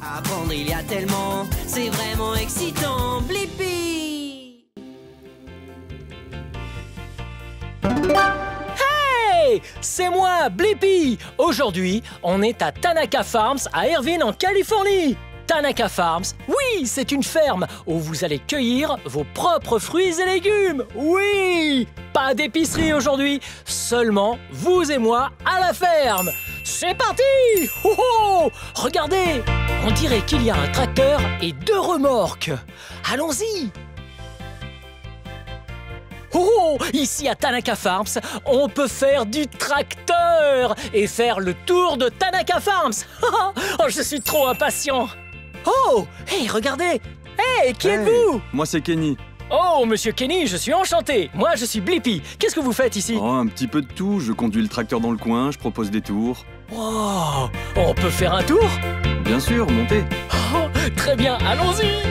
Apprendre, il y a tellement, c'est vraiment excitant. Blippi! Hey! C'est moi, Blippi! Aujourd'hui, on est à Tanaka Farms à Irvine, en Californie. Tanaka Farms, oui, c'est une ferme où vous allez cueillir vos propres fruits et légumes. Oui! Pas d'épicerie aujourd'hui, seulement vous et moi à la ferme. C'est parti! Oh oh! Regardez! On dirait qu'il y a un tracteur et 2 remorques. Allons-y! Oh! Ici à Tanaka Farms, on peut faire du tracteur et faire le tour de Tanaka Farms. Oh, je suis trop impatient! Oh! Hey, regardez! Hey, qui êtes-vous? Moi, c'est Kenny. Oh, monsieur Kenny, je suis enchanté. Moi, je suis Blippi. Qu'est-ce que vous faites ici? Oh, un petit peu de tout. Je conduis le tracteur dans le coin, je propose des tours. Wow! On peut faire un tour? Bien sûr, montez. Oh, très bien, allons-y!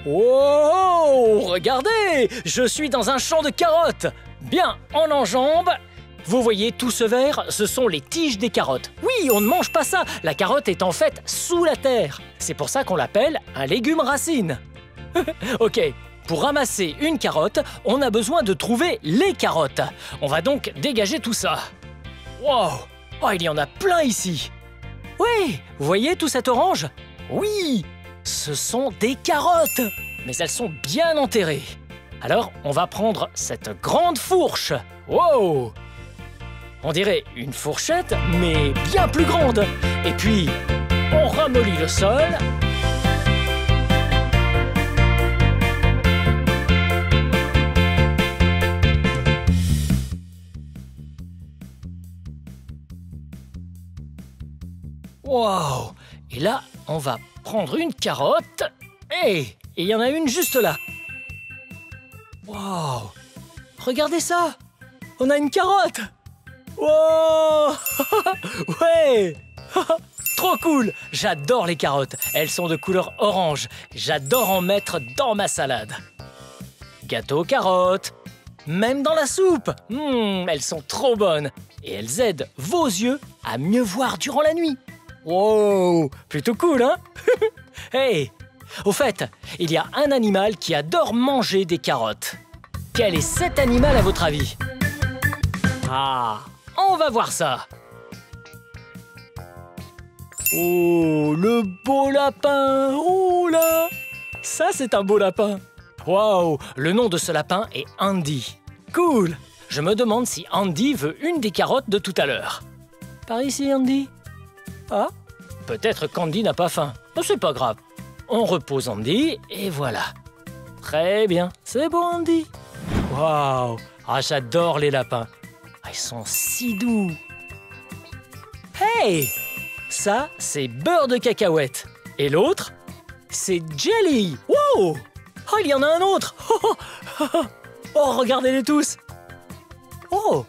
Oh, regardez! Je suis dans un champ de carottes. Bien, on enjambe. Vous voyez tout ce vert? Ce sont les tiges des carottes. Oui, on ne mange pas ça. La carotte est en fait sous la terre. C'est pour ça qu'on l'appelle un légume racine. Ok, pour ramasser une carotte, on a besoin de trouver les carottes. On va donc dégager tout ça. Wow! Oh, il y en a plein ici. Oui, vous voyez tout cet orange? Oui! Ce sont des carottes, mais elles sont bien enterrées. Alors, on va prendre cette grande fourche. Wow! On dirait une fourchette, mais bien plus grande. Et puis, on ramollit le sol. Wow! Et là, on va prendre une carotte. Hey! Et il y en a une juste là. Wow! Regardez ça! On a une carotte! Wow! Ouais! Trop cool! J'adore les carottes. Elles sont de couleur orange. J'adore en mettre dans ma salade. Gâteau aux carottes. Même dans la soupe. Elles sont trop bonnes. Et elles aident vos yeux à mieux voir durant la nuit. Wow! Plutôt cool, hein? Hey! Au fait, il y a un animal qui adore manger des carottes. Quel est cet animal à votre avis? Ah! On va voir ça! Oh, le beau lapin! Oh là! Ça, c'est un beau lapin! Waouh! Le nom de ce lapin est Andy. Cool! Je me demande si Andy veut une des carottes de tout à l'heure. Par ici, Andy? Ah, peut-être qu'Andy n'a pas faim. C'est pas grave. On repose Andy et voilà. Très bien. C'est bon, Andy. Waouh! Ah, j'adore les lapins. Ah, ils sont si doux. Hey! Ça, c'est beurre de cacahuète. Et l'autre, c'est jelly. Wow! Oh, il y en a un autre. Oh, regardez-les tous. Oh,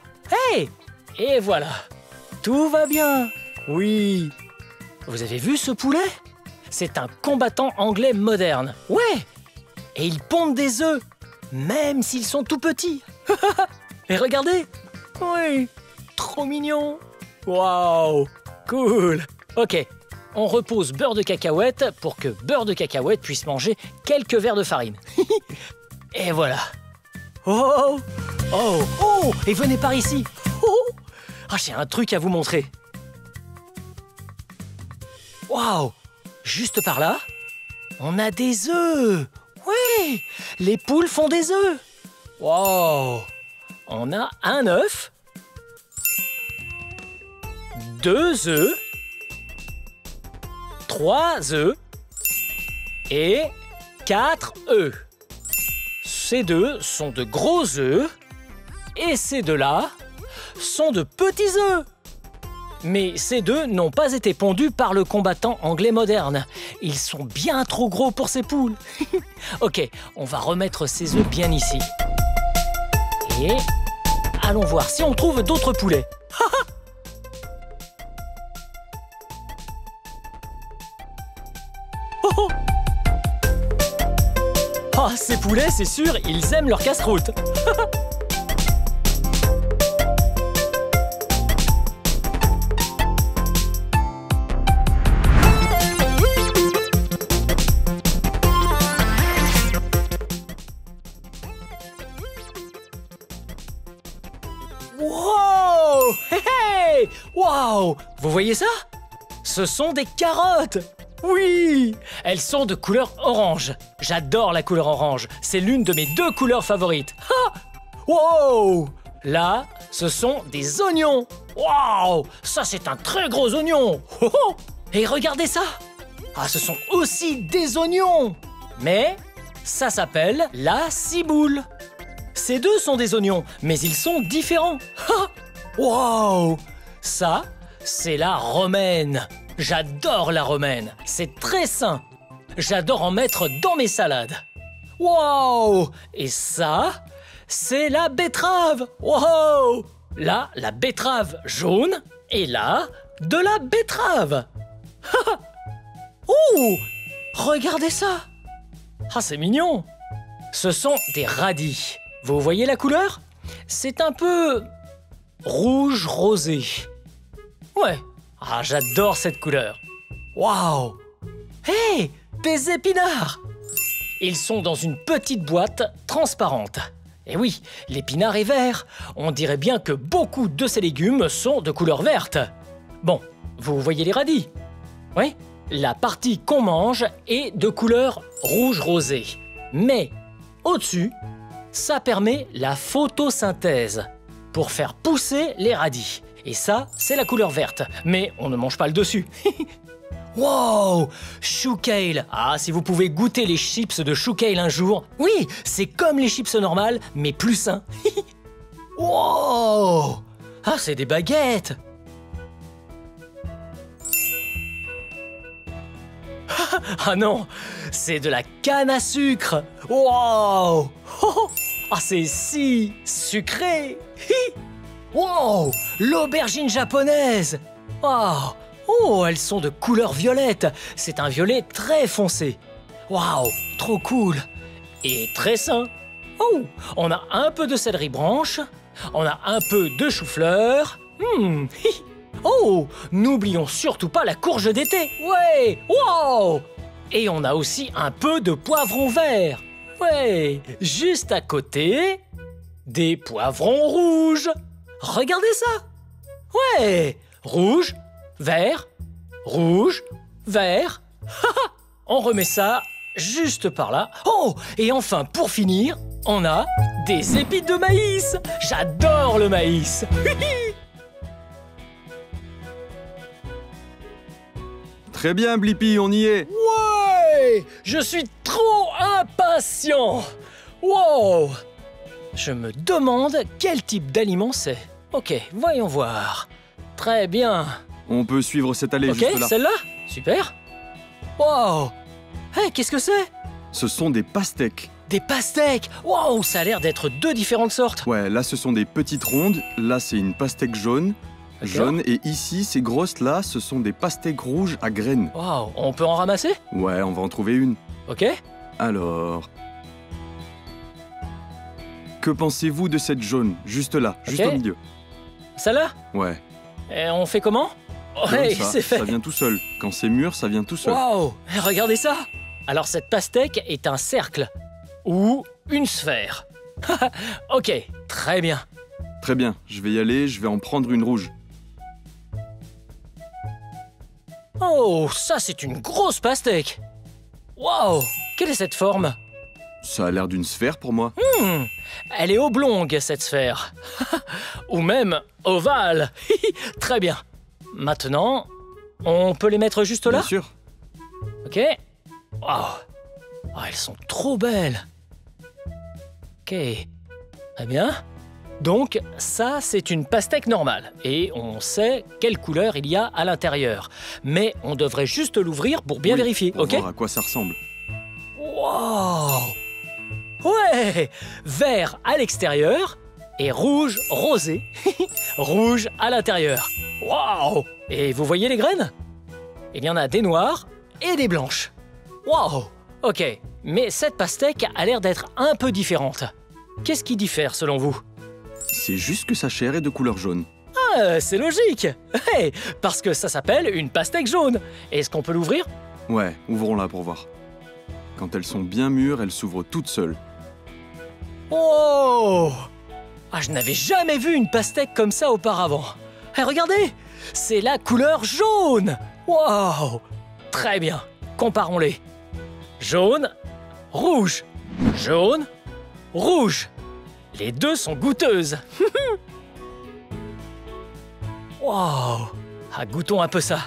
hey! Et voilà. Tout va bien. Oui. Vous avez vu ce poulet? C'est un combattant anglais moderne. Ouais! Et ils pondent des œufs, même s'ils sont tout petits. Et regardez! Oui! Trop mignon! Waouh! Cool! Ok, on repose beurre de cacahuète pour que beurre de cacahuète puisse manger quelques verres de farine. Et voilà! Oh! Oh! Oh! Et venez par ici! Oh! Ah, j'ai un truc à vous montrer. Waouh! Juste par là, on a des œufs. Oui, les poules font des œufs. Waouh! On a un œuf, 2 œufs, 3 œufs et 4 œufs. Ces 2 sont de gros œufs et ces 2-là sont de petits œufs. Mais ces 2 n'ont pas été pondus par le combattant anglais moderne. Ils sont bien trop gros pour ces poules. Ok, on va remettre ces œufs bien ici. Et allons voir si on trouve d'autres poulets. Oh, c'est poulets, c'est sûr, ils aiment leur casse-croûte. Wow! Hey, hey! Wow! Vous voyez ça? Ce sont des carottes! Oui! Elles sont de couleur orange. J'adore la couleur orange. C'est l'une de mes 2 couleurs favorites. Ha! Wow! Là, ce sont des oignons. Wow! Ça, c'est un très gros oignon. Oh, oh! Et regardez ça! Ah, ce sont aussi des oignons. Mais ça s'appelle la ciboule. Ces 2 sont des oignons, mais ils sont différents. Ha! Wow! Ça, c'est la romaine. J'adore la romaine. C'est très sain. J'adore en mettre dans mes salades. Wow! Et ça, c'est la betterave. Wow! Là, la betterave jaune. Et là, de la betterave. Oh! Regardez ça. Ah, c'est mignon. Ce sont des radis. Vous voyez la couleur? C'est un peu rouge rosé. Ouais. Ah, j'adore cette couleur. Waouh! Hé! Des épinards! Ils sont dans une petite boîte transparente. Et oui, l'épinard est vert. On dirait bien que beaucoup de ces légumes sont de couleur verte. Bon, vous voyez les radis? Oui? La partie qu'on mange est de couleur rouge rosé. Mais au-dessus, ça permet la photosynthèse pour faire pousser les radis. Et ça, c'est la couleur verte. Mais on ne mange pas le dessus. Wow! Chou kale. Ah, si vous pouvez goûter les chips de chou kale un jour. Oui, c'est comme les chips normales, mais plus sains. Wow! Ah, c'est des baguettes. Ah non, c'est de la canne à sucre. Wow! Ah, c'est si sucré. Wow! L'aubergine japonaise. Oh, elles sont de couleur violette. C'est un violet très foncé. Waouh, trop cool. Et très sain. Oh, on a un peu de céleri branche. On a un peu de chou-fleur. Oh, n'oublions surtout pas la courge d'été. Ouais, wow! Et on a aussi un peu de poivron vert. Ouais, juste à côté, des poivrons rouges. Regardez ça. Ouais, rouge, vert, rouge, vert. On remet ça juste par là. Oh, et enfin, pour finir, on a des épis de maïs. J'adore le maïs. Très bien, Blippi, on y est. Ouais, je suis trop impatient. Wow. Je me demande quel type d'aliment c'est. Ok, voyons voir. Très bien. On peut suivre cette allée juste Ok, là. celle-là? Super. Wow. Hey, qu'est-ce que c'est? Ce sont des pastèques. Des pastèques. Wow, ça a l'air d'être 2 différentes sortes. Ouais, là ce sont des petites rondes. Là c'est une pastèque jaune. D'accord. Jaune. Et ici, ces grosses là, ce sont des pastèques rouges à graines. Wow, on peut en ramasser? Ouais, on va en trouver une. Ok. Alors... Que pensez-vous de cette jaune? Juste là, juste Ok. au milieu. Celle-là? Ouais. Et on fait comment? Comme Ouais, ça, c'est fait. ça vient tout seul. Quand c'est mûr, ça vient tout seul. Wow, regardez ça. Alors cette pastèque est un cercle ou une sphère. Ok, très bien. Très bien, je vais y aller, je vais en prendre une rouge. Oh, ça c'est une grosse pastèque. Wow, quelle est cette forme? Ça a l'air d'une sphère pour moi. Elle est oblongue cette sphère. Ou même ovale. Très bien. Maintenant, on peut les mettre juste là? Bien sûr. Ok. Wow. Oh, elles sont trop belles. Ok. Très bien. Donc, ça, c'est une pastèque normale. Et on sait quelle couleur il y a à l'intérieur. Mais on devrait juste l'ouvrir pour bien Oui, vérifier, pour ok? voir à quoi ça ressemble. Wow! Ouais! Vert à l'extérieur et rouge rosé. Rouge à l'intérieur. Wow! Et vous voyez les graines? Il y en a des noires et des blanches. Wow! Ok, Mais cette pastèque a l'air d'être un peu différente. Qu'est-ce qui diffère selon vous? C'est juste que sa chair est de couleur jaune. Ah, c'est logique. Hey, parce que ça s'appelle une pastèque jaune. Est-ce qu'on peut l'ouvrir? Ouais, ouvrons-la pour voir. Quand elles sont bien mûres, elles s'ouvrent toutes seules. Oh! Ah, je n'avais jamais vu une pastèque comme ça auparavant. Hey, regardez! C'est la couleur jaune! Wow! Très bien, comparons-les. Jaune, rouge. Jaune, rouge. Les deux sont goûteuses. Wow! Ah, goûtons un peu ça.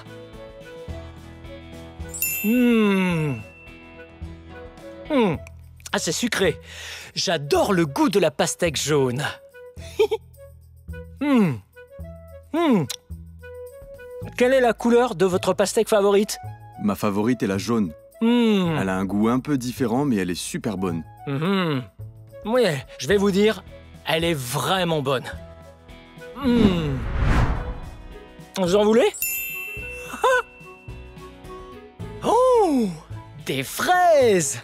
Ah, c'est sucré. J'adore le goût de la pastèque jaune. Quelle est la couleur de votre pastèque favorite? Ma favorite est la jaune. Elle a un goût un peu différent, mais elle est super bonne. Oui, je vais vous dire, elle est vraiment bonne. Vous en voulez? Oh! Des fraises!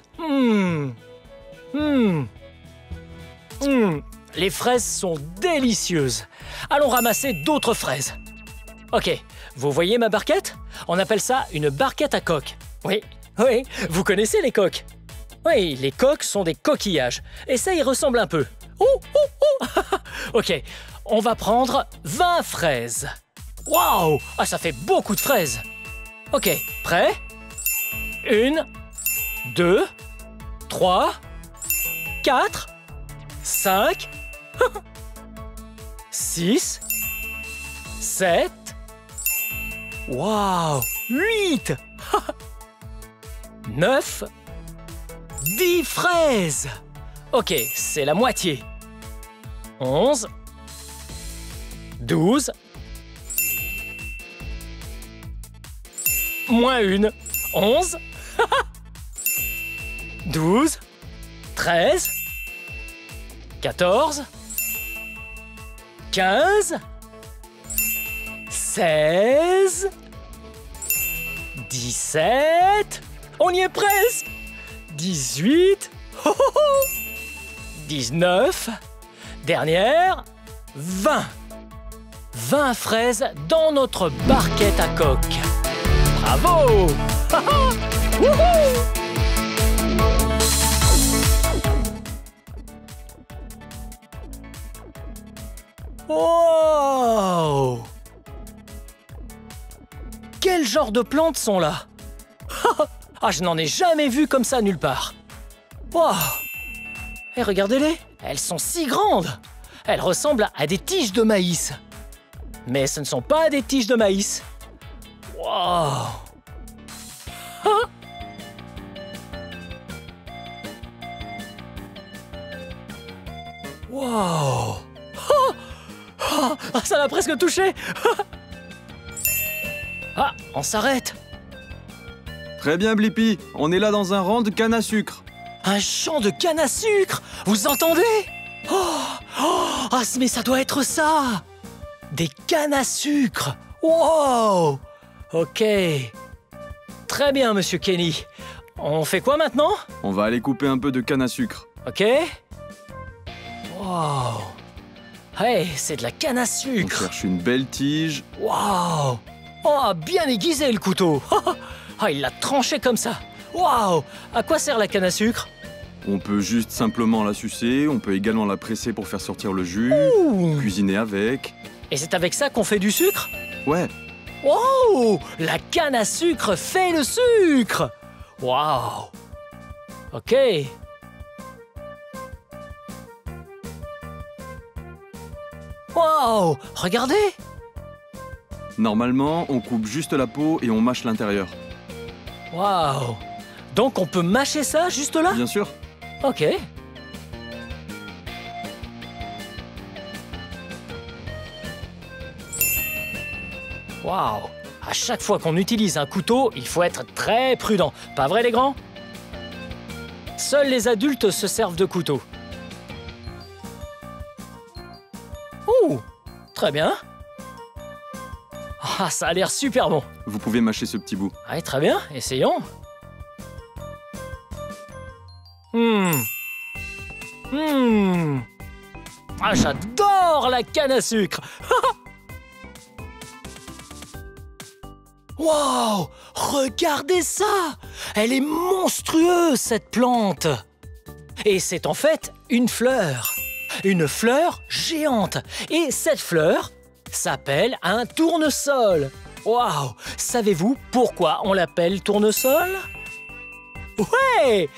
Les fraises sont délicieuses. Allons ramasser d'autres fraises. Ok, vous voyez ma barquette? On appelle ça une barquette à coque. Oui, vous connaissez les coques? Oui, les coques sont des coquillages. Et ça y ressemble un peu. Ok, on va prendre 20 fraises. Waouh! Ah, ça fait beaucoup de fraises. Ok, prêt? 1, 2, 3, 4, 5, 6, 7, waouh, 8, 9, 10 fraises. Ok, c'est la moitié. 11, 12, moins une, 11, 12, 13, 14, 15, 16, 17, on y est presque, 18, 19, dernière, 20. 20 fraises dans notre barquette à coque. Bravo! Wouhou! Wow! Quel genre de plantes sont là? Ah, je n'en ai jamais vu comme ça nulle part. Wow! Et regardez-les, elles sont si grandes. Elles ressemblent à des tiges de maïs. Mais ce ne sont pas des tiges de maïs. Wow! Wow! Ah, ça m'a presque touché. Ah, on s'arrête. Très bien, Blippi. On est là dans un rang de canne à sucre. Un champ de canne à sucre. Vous entendez? Ah, mais ça doit être ça. Des cannes à sucre. Wow! Ok. Très bien, Monsieur Kenny. On fait quoi maintenant? On va aller couper un peu de canne à sucre. Ok. Wow! Hey, c'est de la canne à On sucre! cherche une belle tige. Wow! Oh, bien aiguisé le couteau! Ah, il l'a tranché comme ça! Wow! À quoi sert la canne à sucre? On peut juste simplement la sucer, on peut également la presser pour faire sortir le jus, Ouh. cuisiner avec. Et c'est avec ça qu'on fait du sucre? Ouais, Wow! La canne à sucre fait le sucre! Wow! Ok! Wow! Regardez! normalement, on coupe juste la peau et on mâche l'intérieur. Wow! Donc on peut mâcher ça juste là? Bien sûr. Ok. Wow! À chaque fois qu'on utilise un couteau, il faut être très prudent. Pas vrai les grands? Seuls les adultes se servent de couteau. Ouh! Très bien. Ah, ça a l'air super bon. Vous pouvez mâcher ce petit bout. Ouais, très bien, essayons. Ah, j'adore la canne à sucre. Wow, regardez ça! Elle est monstrueuse, cette plante! Et c'est en fait une fleur géante. Et cette fleur s'appelle un tournesol. Wow! Savez-vous pourquoi on l'appelle tournesol? Ouais!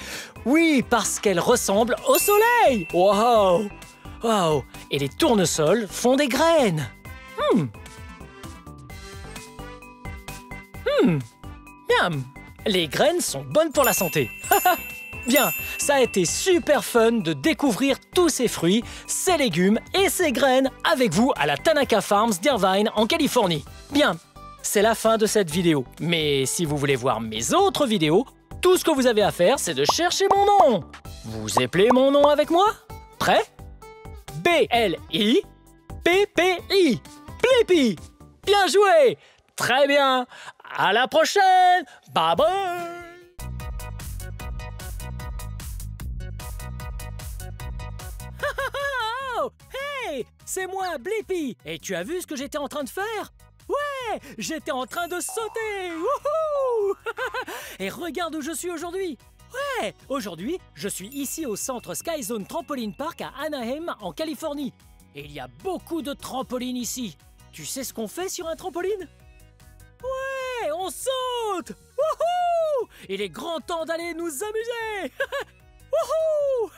Oui, parce qu'elle ressemble au soleil! Wow! Wow! Et les tournesols font des graines. Miam! Les graines sont bonnes pour la santé. Bien, ça a été super fun de découvrir tous ces fruits, ces légumes et ces graines avec vous à la Tanaka Farms d'Irvine en Californie. Bien, c'est la fin de cette vidéo. Mais si vous voulez voir mes autres vidéos, tout ce que vous avez à faire, c'est de chercher mon nom. Vous appelez mon nom avec moi? Prêt? B-L-I-P-P-I. Blippi. Bien joué! Très bien! À la prochaine! Bye bye! Oh! Hey! C'est moi, Blippi! Et tu as vu ce que j'étais en train de faire? Ouais! J'étais en train de sauter! Wouhou! Et regarde où je suis aujourd'hui! Ouais! Aujourd'hui, je suis ici au centre Sky Zone Trampoline Park à Anaheim, en Californie. Et il y a beaucoup de trampolines ici. Tu sais ce qu'on fait sur un trampoline? Ouais! On saute! Wouhou! Il est grand temps d'aller nous amuser! Wouhou!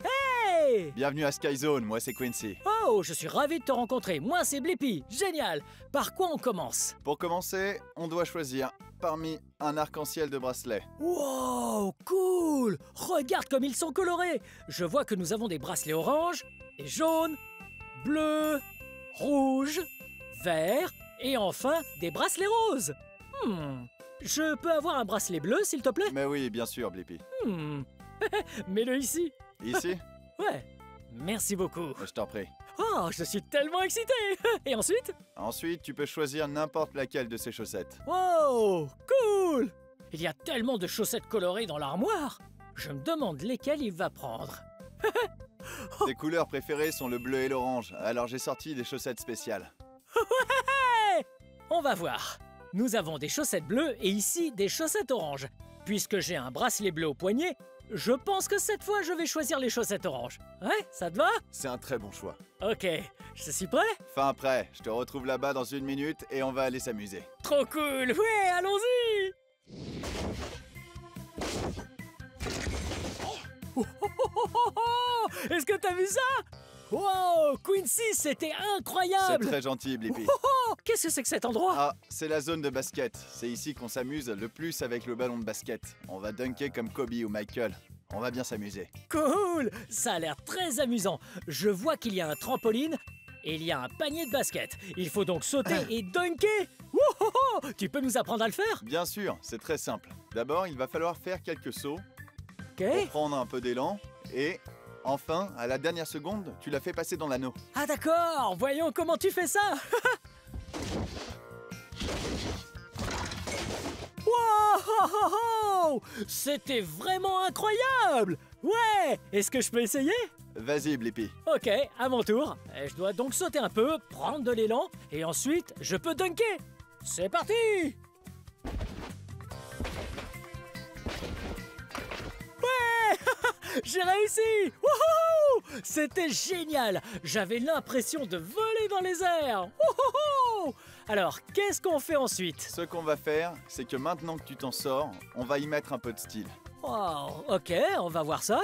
Hey! Bienvenue à Sky Zone, moi c'est Quincy. Oh, je suis ravi de te rencontrer. Moi, c'est Blippi. Génial! Par quoi on commence? Pour commencer, on doit choisir parmi un arc-en-ciel de bracelets. Wow! Cool! Regarde comme ils sont colorés! Je vois que nous avons des bracelets orange, et jaunes, bleus, rouges, verts, et enfin des bracelets roses. Je peux avoir un bracelet bleu, s'il te plaît? Mais oui, bien sûr, Blippi. Mets-le ici. Ici? Ouais. Merci beaucoup. Je t'en prie. Oh, je suis tellement excité! Et ensuite? Ensuite, tu peux choisir n'importe laquelle de ces chaussettes. Wow! Cool! Il y a tellement de chaussettes colorées dans l'armoire. Je me demande lesquelles il va prendre. Tes couleurs préférées sont le bleu et l'orange, alors j'ai sorti des chaussettes spéciales. Ouais! On va voir. Nous avons des chaussettes bleues et ici des chaussettes oranges. Puisque j'ai un bracelet bleu au poignet, je pense que cette fois je vais choisir les chaussettes oranges. Ouais, ça te va? C'est un très bon choix. Ok, je suis prêt? Fin prêt, je te retrouve là-bas dans 1 minute et on va aller s'amuser. Trop cool! Ouais, allons-y! Est-ce que t'as vu ça? Wow! Quincy, c'était C'est incroyable! très gentil, Blippi. Qu'est-ce que c'est que cet endroit? Ah, c'est la zone de basket. C'est ici qu'on s'amuse le plus avec le ballon de basket. On va dunker comme Kobe ou Michael. On va bien s'amuser. Cool! Ça a l'air très amusant. Je vois qu'il y a un trampoline et il y a un panier de basket. Il faut donc sauter et dunker. Wouhou! Tu peux nous apprendre à le faire? Bien sûr, c'est très simple. D'abord, il va falloir faire quelques sauts Ok. pour prendre un peu d'élan et enfin, à la dernière seconde, tu l'as fait passer dans l'anneau. Ah d'accord! Voyons comment tu fais ça! Wow! C'était vraiment incroyable! Ouais! Est-ce que je peux essayer? Vas-y, Blippi. Ok, à mon tour. Et je dois donc sauter un peu, prendre de l'élan, et ensuite, je peux dunker! C'est parti! Ouais! J'ai réussi! Wouhou! C'était génial! J'avais l'impression de voler dans les airs! Wouhou! Alors, qu'est-ce qu'on fait ensuite? Ce qu'on va faire, c'est que maintenant que tu t'en sors, on va y mettre un peu de style. Wow, ok, on va voir ça.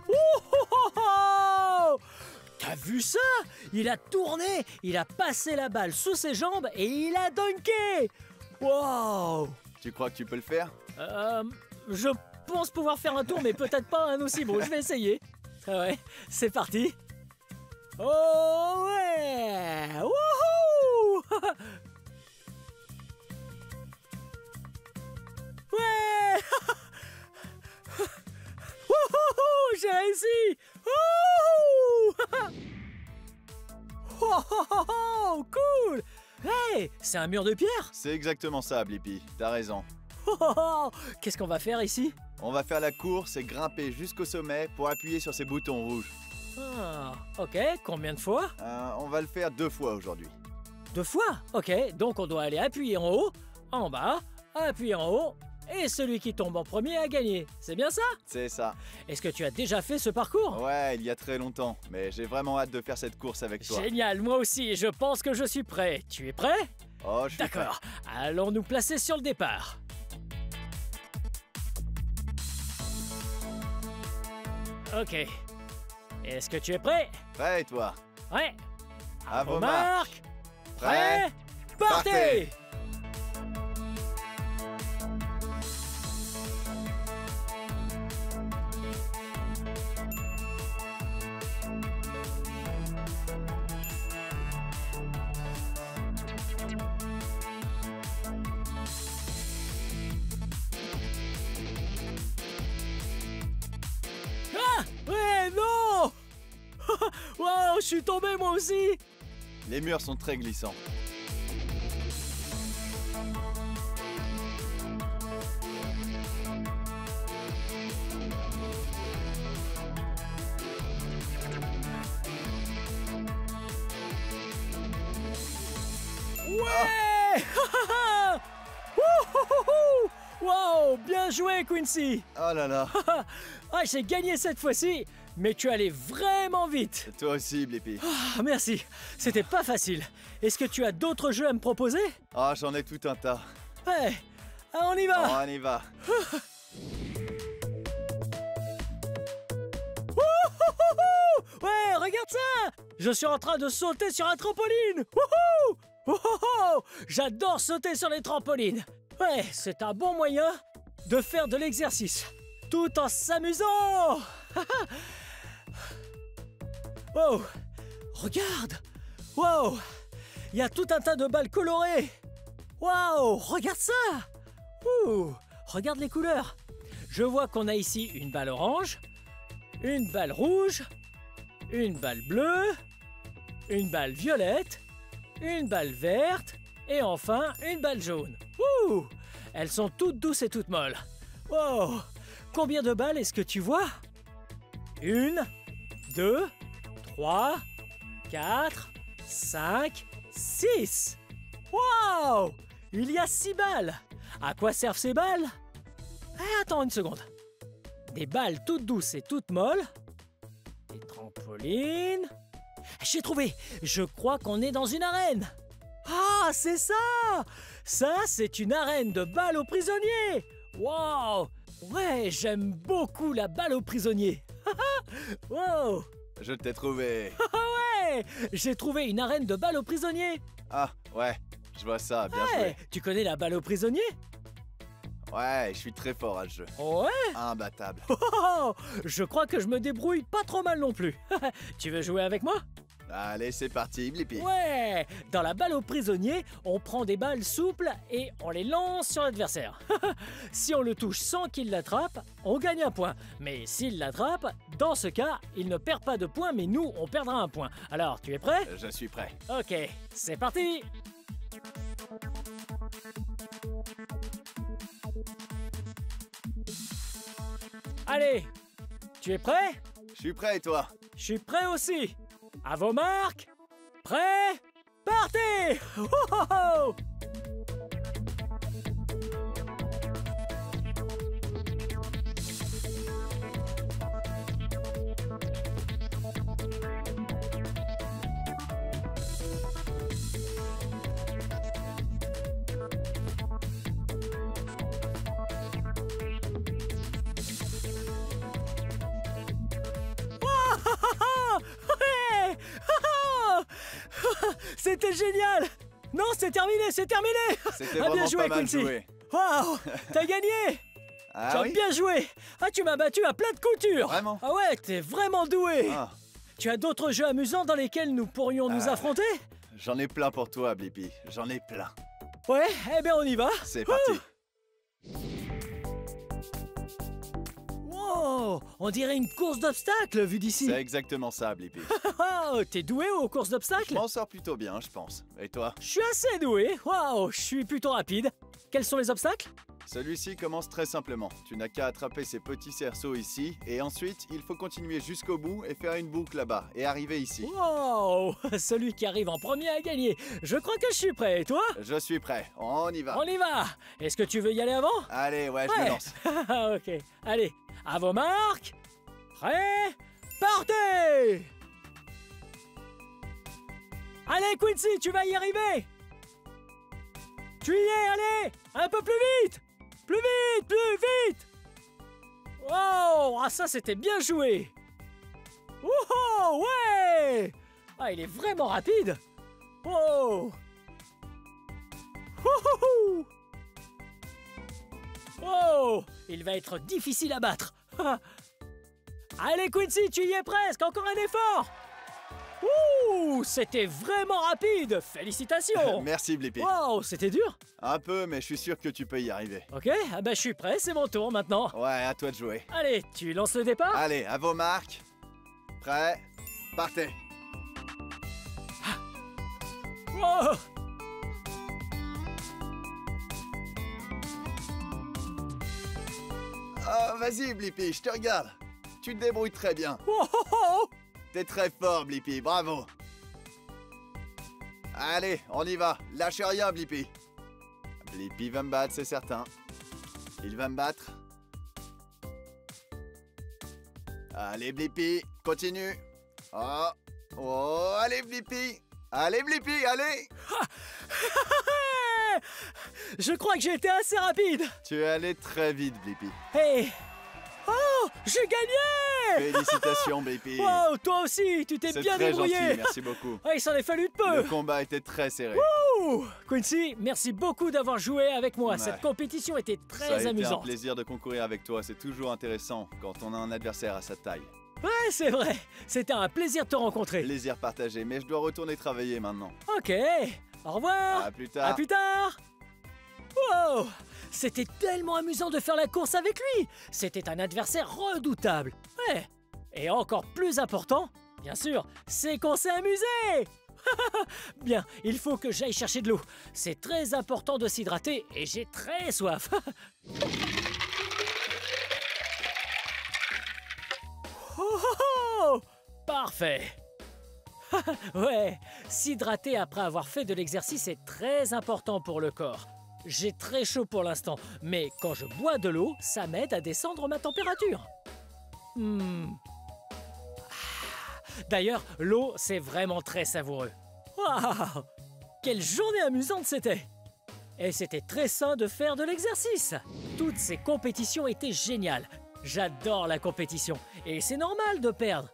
Wouhou! T'as vu ça? Il a tourné, il a passé la balle sous ses jambes et il a dunké! Wow! Tu crois que tu peux le faire? Je pense pouvoir faire un tour, mais peut-être pas un aussi beau. Je vais essayer. Ah ouais, c'est parti. Oh ouais! Wouhou! Ouais! Wouhou! J'ai réussi! Wouhou! Oh, cool! Hey! c'est un mur de pierre. C'est exactement ça, Blippi. T'as raison. Qu'est-ce qu'on va faire ici? On va faire la course et grimper jusqu'au sommet pour appuyer sur ces boutons rouges. Ah, ok, combien de fois? On va le faire 2 fois aujourd'hui. 2 fois? Ok, donc on doit aller appuyer en haut, en bas, appuyer en haut, et celui qui tombe en premier a gagné. C'est bien ça? C'est ça. Est-ce que tu as déjà fait ce parcours? Ouais, il y a très longtemps, mais j'ai vraiment hâte de faire cette course avec toi. Génial, moi aussi, je pense que je suis prêt. Tu es prêt? Oh, je suis prêt. D'accord, allons nous placer sur le départ. Ok. Est-ce que tu es prêt? Prêt, toi? Ouais. À vos marques. Prêt? Partez! Ah! Ouais, non! Wow, je suis tombé moi aussi! Les murs sont très glissants. Ouais! Wouhouhou! Wow, bien joué Quincy! Oh là là. Ah, j'ai gagné cette fois-ci, mais tu allais vraiment vite! Toi aussi, Blippi. Ah, merci, c'était pas facile. Est-ce que tu as d'autres jeux à me proposer? Ah, j'en ai tout un tas. Ouais, ah, on y va! On y va. Wouhouhou! Ouais, regarde ça! Je suis en train de sauter sur un trampoline! Wouhou! Wouhou! J'adore sauter sur les trampolines! Ouais, c'est un bon moyen de faire de l'exercice, tout en s'amusant! Wow! Regarde! Wow! Il y a tout un tas de balles colorées! Wow! Regarde ça! Ouh! Regarde les couleurs! Je vois qu'on a ici une balle orange, une balle rouge, une balle bleue, une balle violette, une balle verte et enfin une balle jaune. Ouh! Elles sont toutes douces et toutes molles. Wow! Combien de balles est-ce que tu vois? 1, 2, 3, 4, 5, 6. Wow! Il y a 6 balles. À quoi servent ces balles? Attends une seconde. Des balles toutes douces et toutes molles. Des trampolines. J'ai trouvé. Je crois qu'on est dans une arène. Ah, c'est ça! Ça, c'est une arène de balles aux prisonniers. Wow! Ouais, j'aime beaucoup la balle aux prisonniers. Wow! Je t'ai trouvé. Ouais! J'ai trouvé une arène de balles aux prisonniers. Ah, ouais. Je vois ça, bien Ouais, joué. tu connais la balle aux prisonniers? Ouais, je suis très fort à ce jeu. Ouais! Imbattable. Oh, je crois que je me débrouille pas trop mal non plus. Tu veux jouer avec moi? Allez, c'est parti, Blippi. Ouais! Dans la balle aux prisonniers, on prend des balles souples et on les lance sur l'adversaire. Si on le touche sans qu'il l'attrape, on gagne un point. Mais s'il l'attrape, dans ce cas, il ne perd pas de points, mais nous, on perdra un point. Alors, tu es prêt? Je suis prêt. Ok, c'est parti! Allez, tu es prêt? Je suis prêt, et toi? Je suis prêt aussi. À vos marques, prêt, partez! Oh, oh, oh! Ouais! C'était génial! Non, c'est terminé, c'est terminé! C'était Ah, bien vraiment joué, pas mal Quincy! joué. Waouh! T'as gagné! Ah Tu as oui? bien joué! Ah, tu m'as battu à plat de couture! Vraiment? Ah ouais, t'es vraiment doué! Ah, Tu as d'autres jeux amusants dans lesquels nous pourrions nous affronter? j'en ai plein pour toi, Blippi. J'en ai plein. Ouais, eh bien on y va! C'est parti. Wow! on dirait une course d'obstacles vu d'ici. C'est exactement ça, Blippi. Oh, t'es doué aux courses Je d'obstacles? m'en sors plutôt bien, je pense. Et toi? Je suis assez doué. Waouh, je suis plutôt rapide. Quels sont les obstacles? Celui-ci commence très simplement. Tu n'as qu'à attraper ces petits cerceaux ici, et ensuite, il faut continuer jusqu'au bout et faire une boucle là-bas, et arriver ici. Wow, celui qui arrive en premier a gagné. Je crois que je suis prêt. Et toi? Je suis prêt, on y va. On y va. Est-ce que tu veux y aller avant? Allez, ouais, je me lance. Ok, allez, à vos marques. Prêt? Partez! Allez, Quincy, tu vas y arriver! Tu y es, allez! Un peu plus vite! Plus vite, plus vite! Wow! Ah, ça, c'était bien joué! Wouhou! Ouais! Ah, il est vraiment rapide! Wow! Wouhou! Oh! Il va être difficile à battre! Allez, Quincy, tu y es presque! Encore un effort! Ouh! C'était vraiment rapide! Félicitations! Merci, Blippi. Wow, c'était dur! Un peu, mais je suis sûr que tu peux y arriver. Ok, ah bah je suis prêt, c'est mon tour maintenant. Ouais, à toi de jouer. Allez, tu lances le départ? Allez, à vos marques. Prêt? Partez. Wow! Oh, vas-y, Blippi, je te regarde. Tu te débrouilles très bien. Wow! T'es très fort, Blippi, bravo. Allez, on y va. Lâchez rien, Blippi. Blippi va me battre, c'est certain. Il va me battre. Allez, Blippi, continue. Oh, oh, allez, Blippi. Allez, Blippi, allez. Je crois que j'ai été assez rapide. Tu es allé très vite, Blippi. Hey! Oh! J'ai gagné! Félicitations, Blippi. Wow, toi aussi, tu t'es C'est bien très débrouillé. gentil, merci beaucoup. Ah, il s'en est fallu de peu. Le combat était très serré. Ouh! Quincy, merci beaucoup d'avoir joué avec moi. Ouais. Cette compétition était Ça a très été un amusante. plaisir de concourir avec toi. C'est toujours intéressant quand on a un adversaire à sa taille. Ouais, c'est vrai. C'était un plaisir de te rencontrer. Plaisir partagé, mais je dois retourner travailler maintenant. Ok. Au revoir. À plus tard. À plus tard. Wow! C'était tellement amusant de faire la course avec lui. C'était un adversaire redoutable. Ouais. Et encore plus important, bien sûr, c'est qu'on s'est amusé. Bien, il faut que j'aille chercher de l'eau. C'est très important de s'hydrater et j'ai très soif. Oh, oh, oh! Parfait. Ouais, s'hydrater après avoir fait de l'exercice est très important pour le corps. J'ai très chaud pour l'instant, mais quand je bois de l'eau, ça m'aide à descendre ma température. D'ailleurs, l'eau, c'est vraiment très savoureux. Waouh! Quelle journée amusante c'était! Et c'était très sain de faire de l'exercice. Toutes ces compétitions étaient géniales. J'adore la compétition. Et c'est normal de perdre.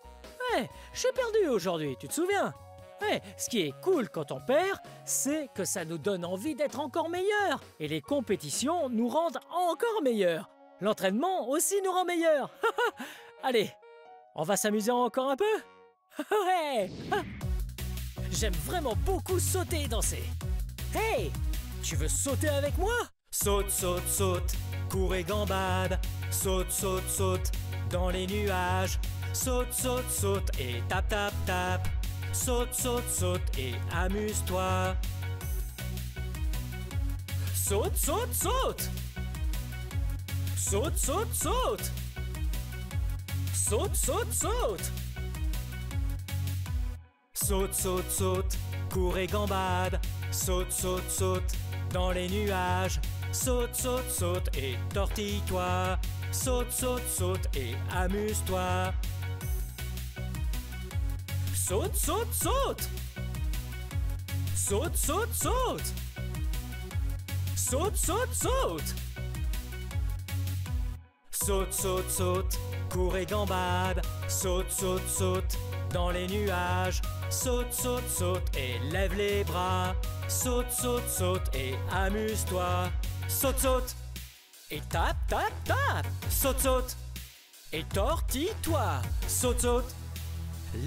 Ouais, j'ai perdu aujourd'hui, tu te souviens? Ouais, ce qui est cool quand on perd, c'est que ça nous donne envie d'être encore meilleurs. Et les compétitions nous rendent encore meilleurs. L'entraînement aussi nous rend meilleurs. Allez, on va s'amuser encore un peu? Ouais! J'aime vraiment beaucoup sauter et danser. Hey! Tu veux sauter avec moi? Saute, saute, saute, cours et gambade. Saute, saute, saute, dans les nuages. Saute, saute, saute et tape, tape, tape. Saute, saute, saute et amuse-toi. Saute, saute, saute. Saute, saute, saute. Saute, saute, saute. Saute, saute, saute, cours et gambade. Saute, saute, saute, dans les nuages. Saute, saute, saute et tortille-toi. Saute, saute, saute et amuse-toi. Saute, saute, saute. Saute, saute, saute. Saute, saute, saute. Saute, saute, saute, cours et gambade. Saute, saute, saute, dans les nuages. Saute, saute, saute et lève les bras. Saute, saute, saute et amuse-toi. Saute, saute et tape, tape, tape. Saute, saute et tortille-toi. Saute, saute.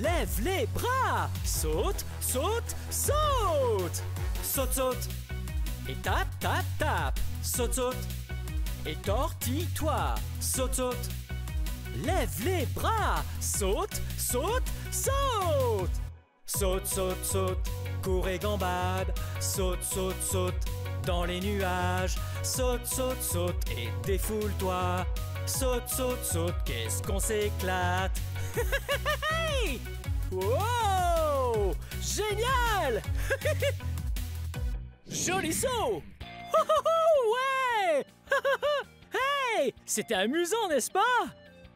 Lève les bras. Saute, saute, saute. Saute, saute et tape, tape, tape. Saute, saute et tortille-toi. Saute, saute. Lève les bras. Saute, saute, saute. Saute, saute, saute. Cours et gambade. Saute, saute, saute. Dans les nuages. Saute, saute, saute. Et défoule-toi. Saute, saute, saute. Qu'est-ce qu'on s'éclate. Wow! Génial! Joli saut! Ouais! Hey! C'était amusant, n'est-ce pas?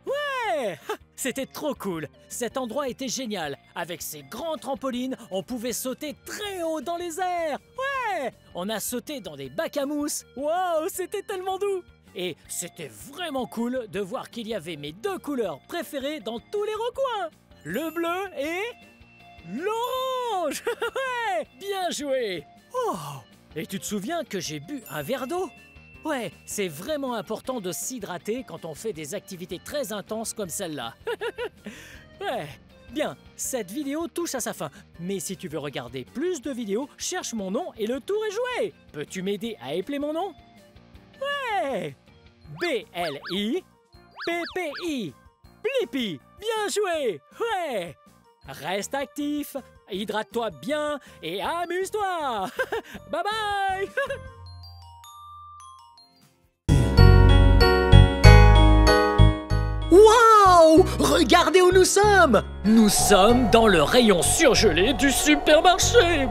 Ouais! C'était trop cool. Cet endroit était génial. Avec ces grands trampolines, on pouvait sauter très haut dans les airs. Ouais! On a sauté dans des bacs à mousse. Wow! C'était tellement doux! Et c'était vraiment cool de voir qu'il y avait mes deux couleurs préférées dans tous les recoins. Le bleu et l'orange. Ouais, bien joué. Oh, et tu te souviens que j'ai bu un verre d'eau? Ouais, c'est vraiment important de s'hydrater quand on fait des activités très intenses comme celle-là. Ouais, bien, cette vidéo touche à sa fin. Mais si tu veux regarder plus de vidéos, cherche mon nom et le tour est joué. Peux-tu m'aider à épeler mon nom? Ouais, B-L-I-P-P-I. Blippi, bien joué. Ouais. Reste actif, hydrate-toi bien et amuse-toi. Bye bye. Waouh! Regardez où nous sommes! Nous sommes dans le rayon surgelé du supermarché.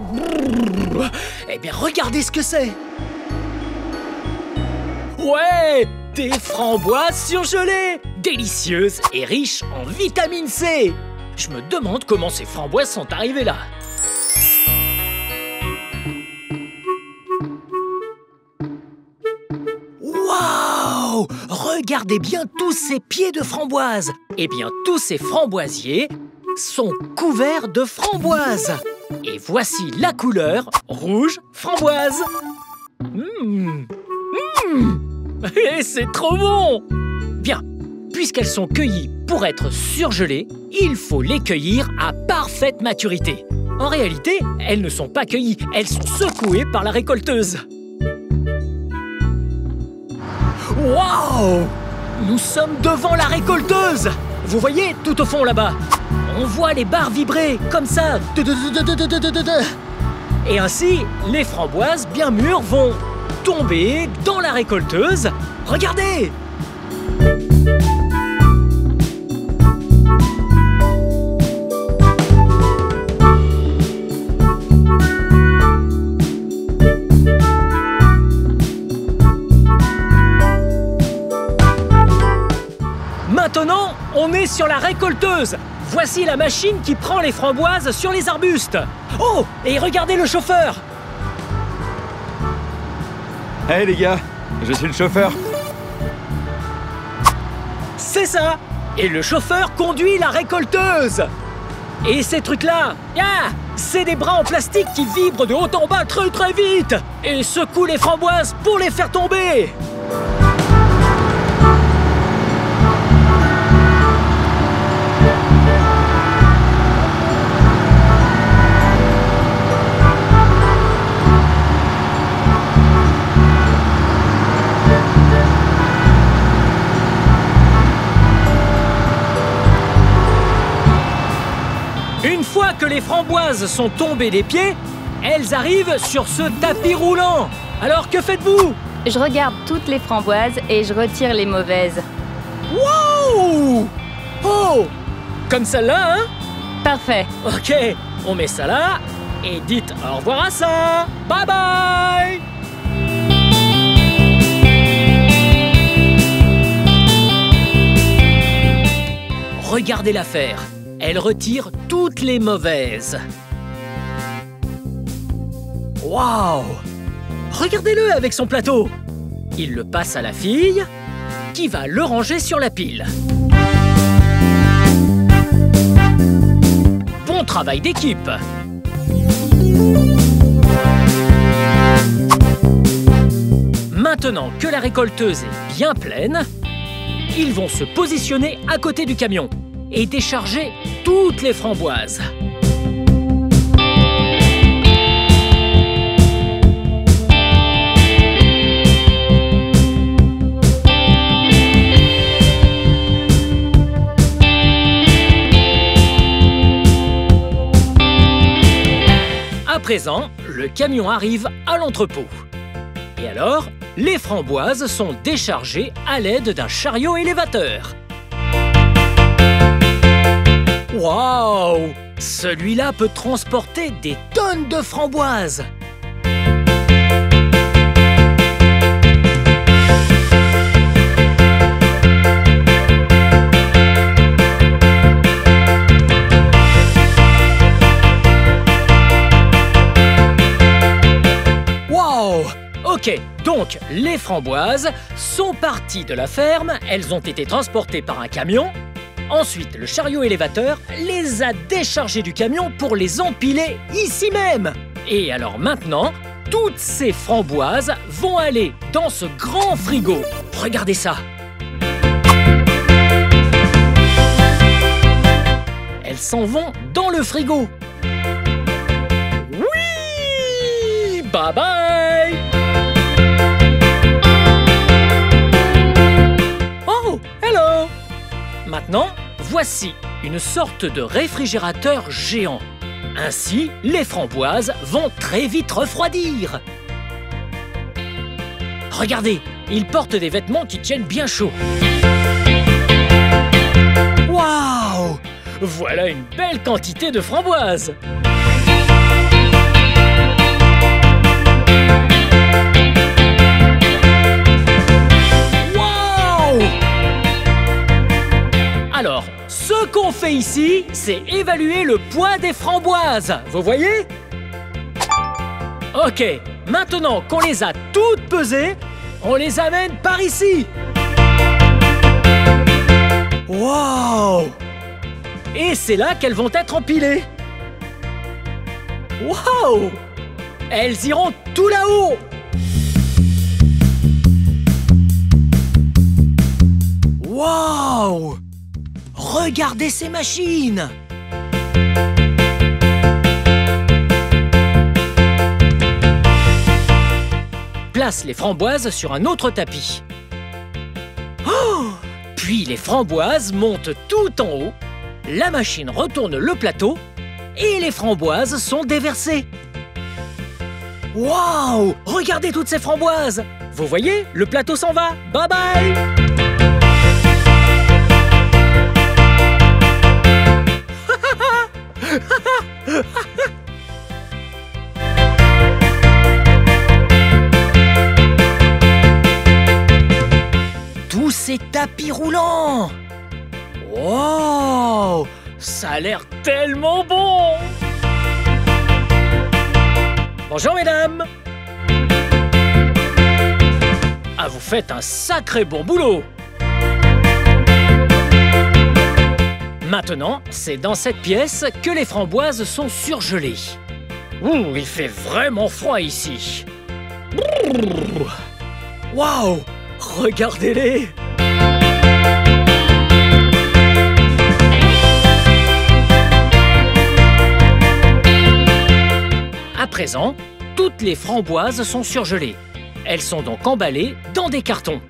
Eh bien, regardez ce que c'est. Ouais! Des framboises surgelées, délicieuses et riches en vitamine C. Je me demande comment ces framboises sont arrivées là. Waouh! Regardez bien tous ces pieds de framboises. Eh bien, tous ces framboisiers sont couverts de framboises. Et voici la couleur rouge framboise. Et c'est trop bon! Bien, puisqu'elles sont cueillies pour être surgelées, il faut les cueillir à parfaite maturité. En réalité, elles ne sont pas cueillies, elles sont secouées par la récolteuse. Waouh! Nous sommes devant la récolteuse! Vous voyez, tout au fond là-bas, on voit les barres vibrer, comme ça. Et ainsi, les framboises bien mûres vont tomber dans la récolteuse. Regardez! Maintenant, on est sur la récolteuse. Voici la machine qui prend les framboises sur les arbustes. Oh, et regardez le chauffeur. Hey les gars, je suis le chauffeur. C'est ça. Et le chauffeur conduit la récolteuse. Et ces trucs-là, c'est des bras en plastique qui vibrent de haut en bas très très vite et secouent les framboises pour les faire tomber. Une fois que les framboises sont tombées des pieds, elles arrivent sur ce tapis roulant. Alors que faites-vous? Je regarde toutes les framboises et je retire les mauvaises. Wow! Oh! Comme celle-là, hein? Parfait. Ok, on met ça là et dites au revoir à ça. Bye bye! Regardez l'affaire. Elle retire toutes les mauvaises. Waouh! Regardez-le avec son plateau. Il le passe à la fille, qui va le ranger sur la pile. Bon travail d'équipe. Maintenant que la récolteuse est bien pleine, ils vont se positionner à côté du camion et décharger toutes les framboises. présent, le camion arrive à l'entrepôt. Et alors, les framboises sont déchargées à l'aide d'un chariot élévateur. Waouh! Celui-là peut transporter des tonnes de framboises. Waouh! Ok, donc les framboises sont parties de la ferme, elles ont été transportées par un camion. Ensuite, le chariot élévateur les a déchargées du camion pour les empiler ici même. Et alors maintenant, toutes ces framboises vont aller dans ce grand frigo. Regardez ça. Elles s'en vont dans le frigo. Oui! Bye bye! Oh, hello! Maintenant, voici une sorte de réfrigérateur géant. Ainsi, les framboises vont très vite refroidir. Regardez, ils portent des vêtements qui tiennent bien chaud. Waouh! Voilà une belle quantité de framboises. Alors, ce qu'on fait ici, c'est évaluer le poids des framboises. Vous voyez? Ok, maintenant qu'on les a toutes pesées, on les amène par ici. Wow! Et c'est là qu'elles vont être empilées. Wow! Elles iront tout là-haut. Wow! Regardez ces machines! Place les framboises sur un autre tapis. Oh! Puis les framboises montent tout en haut, la machine retourne le plateau et les framboises sont déversées. Waouh! Regardez toutes ces framboises! Vous voyez, le plateau s'en va. Bye bye! Tous ces tapis roulants! Wow! Ça a l'air tellement bon! Bonjour mesdames! Ah, vous faites un sacré bon boulot! Maintenant, c'est dans cette pièce que les framboises sont surgelées. Ouh, il fait vraiment froid ici. Waouh! Regardez-les! À présent, toutes les framboises sont surgelées. Elles sont donc emballées dans des cartons.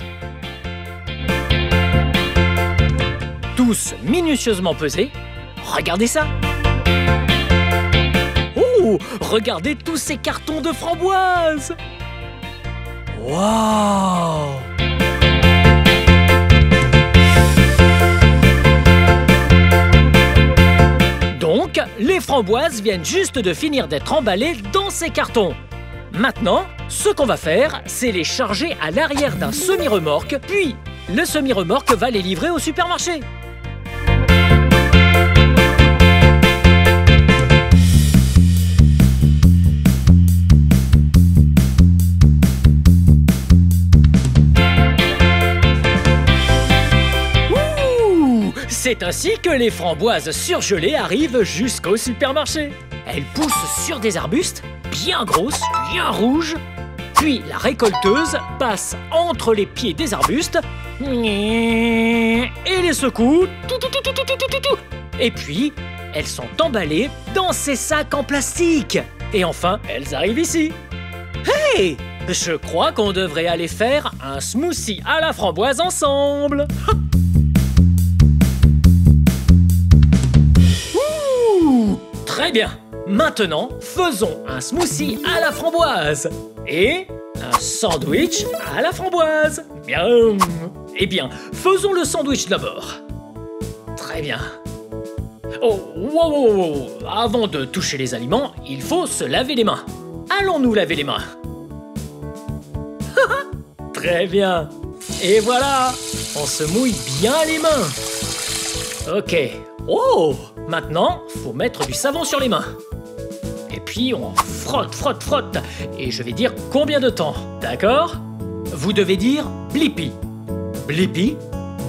Tous minutieusement pesés. Regardez ça! Oh! Regardez tous ces cartons de framboises! Waouh! Donc, les framboises viennent juste de finir d'être emballées dans ces cartons. Maintenant, ce qu'on va faire, c'est les charger à l'arrière d'un semi-remorque, puis le semi-remorque va les livrer au supermarché. C'est ainsi que les framboises surgelées arrivent jusqu'au supermarché. Elles poussent sur des arbustes, bien grosses, bien rouges. Puis la récolteuse passe entre les pieds des arbustes et les secoue. Et puis, elles sont emballées dans ces sacs en plastique. Et enfin, elles arrivent ici. Hey! Je crois qu'on devrait aller faire un smoothie à la framboise ensemble. Très bien. Maintenant, faisons un smoothie à la framboise et un sandwich à la framboise. Bien. Eh bien, faisons le sandwich d'abord. Très bien. Oh, wow. Avant de toucher les aliments, il faut se laver les mains. Allons-nous laver les mains? Très bien. Et voilà, on se mouille bien les mains. Ok. Oh, maintenant, faut mettre du savon sur les mains. Et puis on frotte. Et je vais dire combien de temps, d'accord? Vous devez dire blippi. Blippi,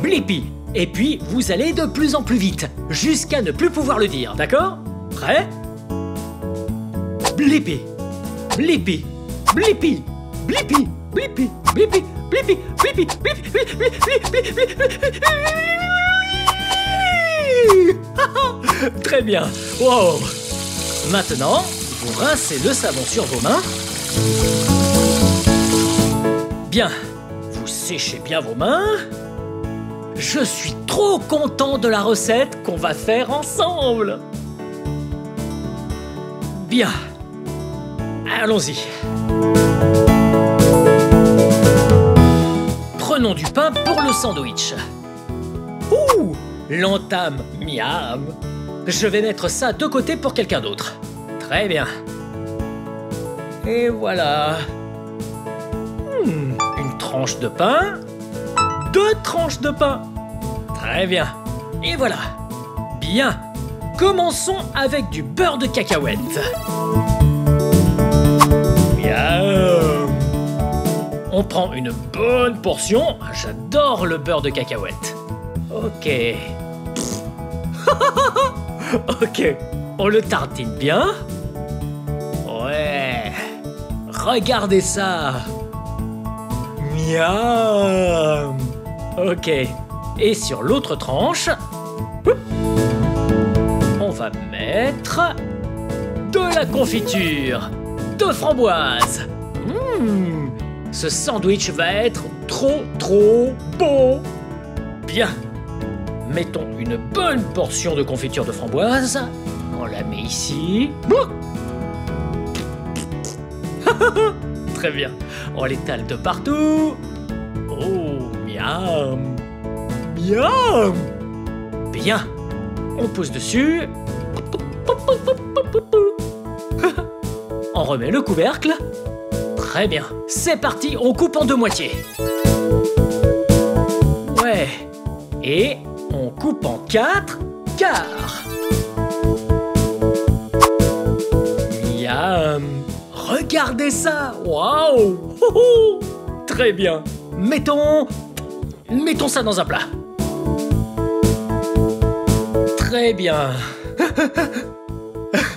blippi. Et puis vous allez de plus en plus vite, jusqu'à ne plus pouvoir le dire, d'accord? Prêt? Blippi, blippi, blippi, blippi, blippi, blippi, blippi, blippi, blippi. Très bien. Wow. Maintenant, vous rincez le savon sur vos mains. Bien. Vous séchez bien vos mains. Je suis trop content de la recette qu'on va faire ensemble. Bien. Allons-y. Prenons du pain pour le sandwich. Ouh, l'entame, miam. Je vais mettre ça de côté pour quelqu'un d'autre. Très bien. Et voilà. Une tranche de pain. 2 tranches de pain. Très bien. Et voilà. Bien. Commençons avec du beurre de cacahuète. Bien. On prend une bonne portion. J'adore le beurre de cacahuète. Ok. Ok. On le tartine bien. Ouais. Regardez ça. Miam. Ok. Et sur l'autre tranche, on va mettre de la confiture de framboise. Ce sandwich va être trop bon. Bien. Mettons une bonne portion de confiture de framboise. On la met ici. Très bien. On l'étale de partout. Oh, miam. Miam. Bien. On pose dessus. On remet le couvercle. Très bien. C'est parti, on coupe en 2 moitiés. Ouais. Et on coupe en 4 quarts. Miam. Regardez ça. Waouh. Très bien. Mettons ça dans un plat. Très bien.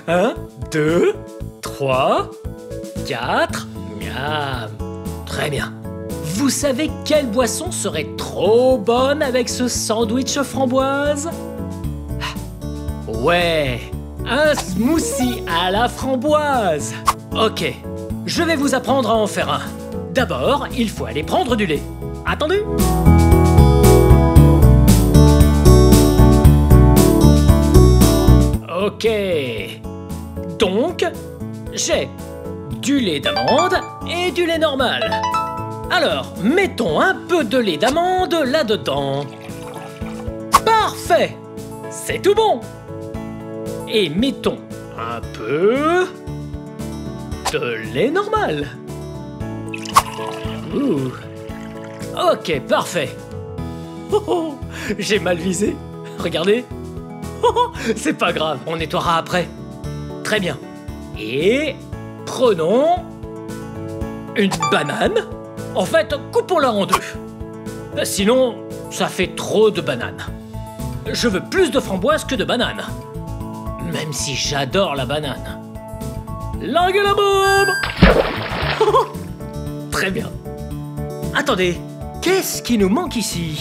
1, 2, 3, 4. Miam. Très bien. Vous savez quelle boisson serait trop bonne avec ce sandwich framboise? Ouais, un smoothie à la framboise. Ok, je vais vous apprendre à en faire un. D'abord, il faut aller prendre du lait. Attendez. Ok. Donc, j'ai du lait d'amande et du lait normal. Alors, mettons un peu de lait d'amande là-dedans. Parfait! C'est tout bon! Et mettons un peu de lait normal. Ok, parfait. J'ai mal visé. Regardez. C'est pas grave, on nettoiera après. Très bien. Et prenons une banane. En fait, coupons-la en 2. Sinon, ça fait trop de bananes. Je veux plus de framboises que de bananes. Même si j'adore la banane. Langue à la bombe. Très bien. Attendez, qu'est-ce qui nous manque ici?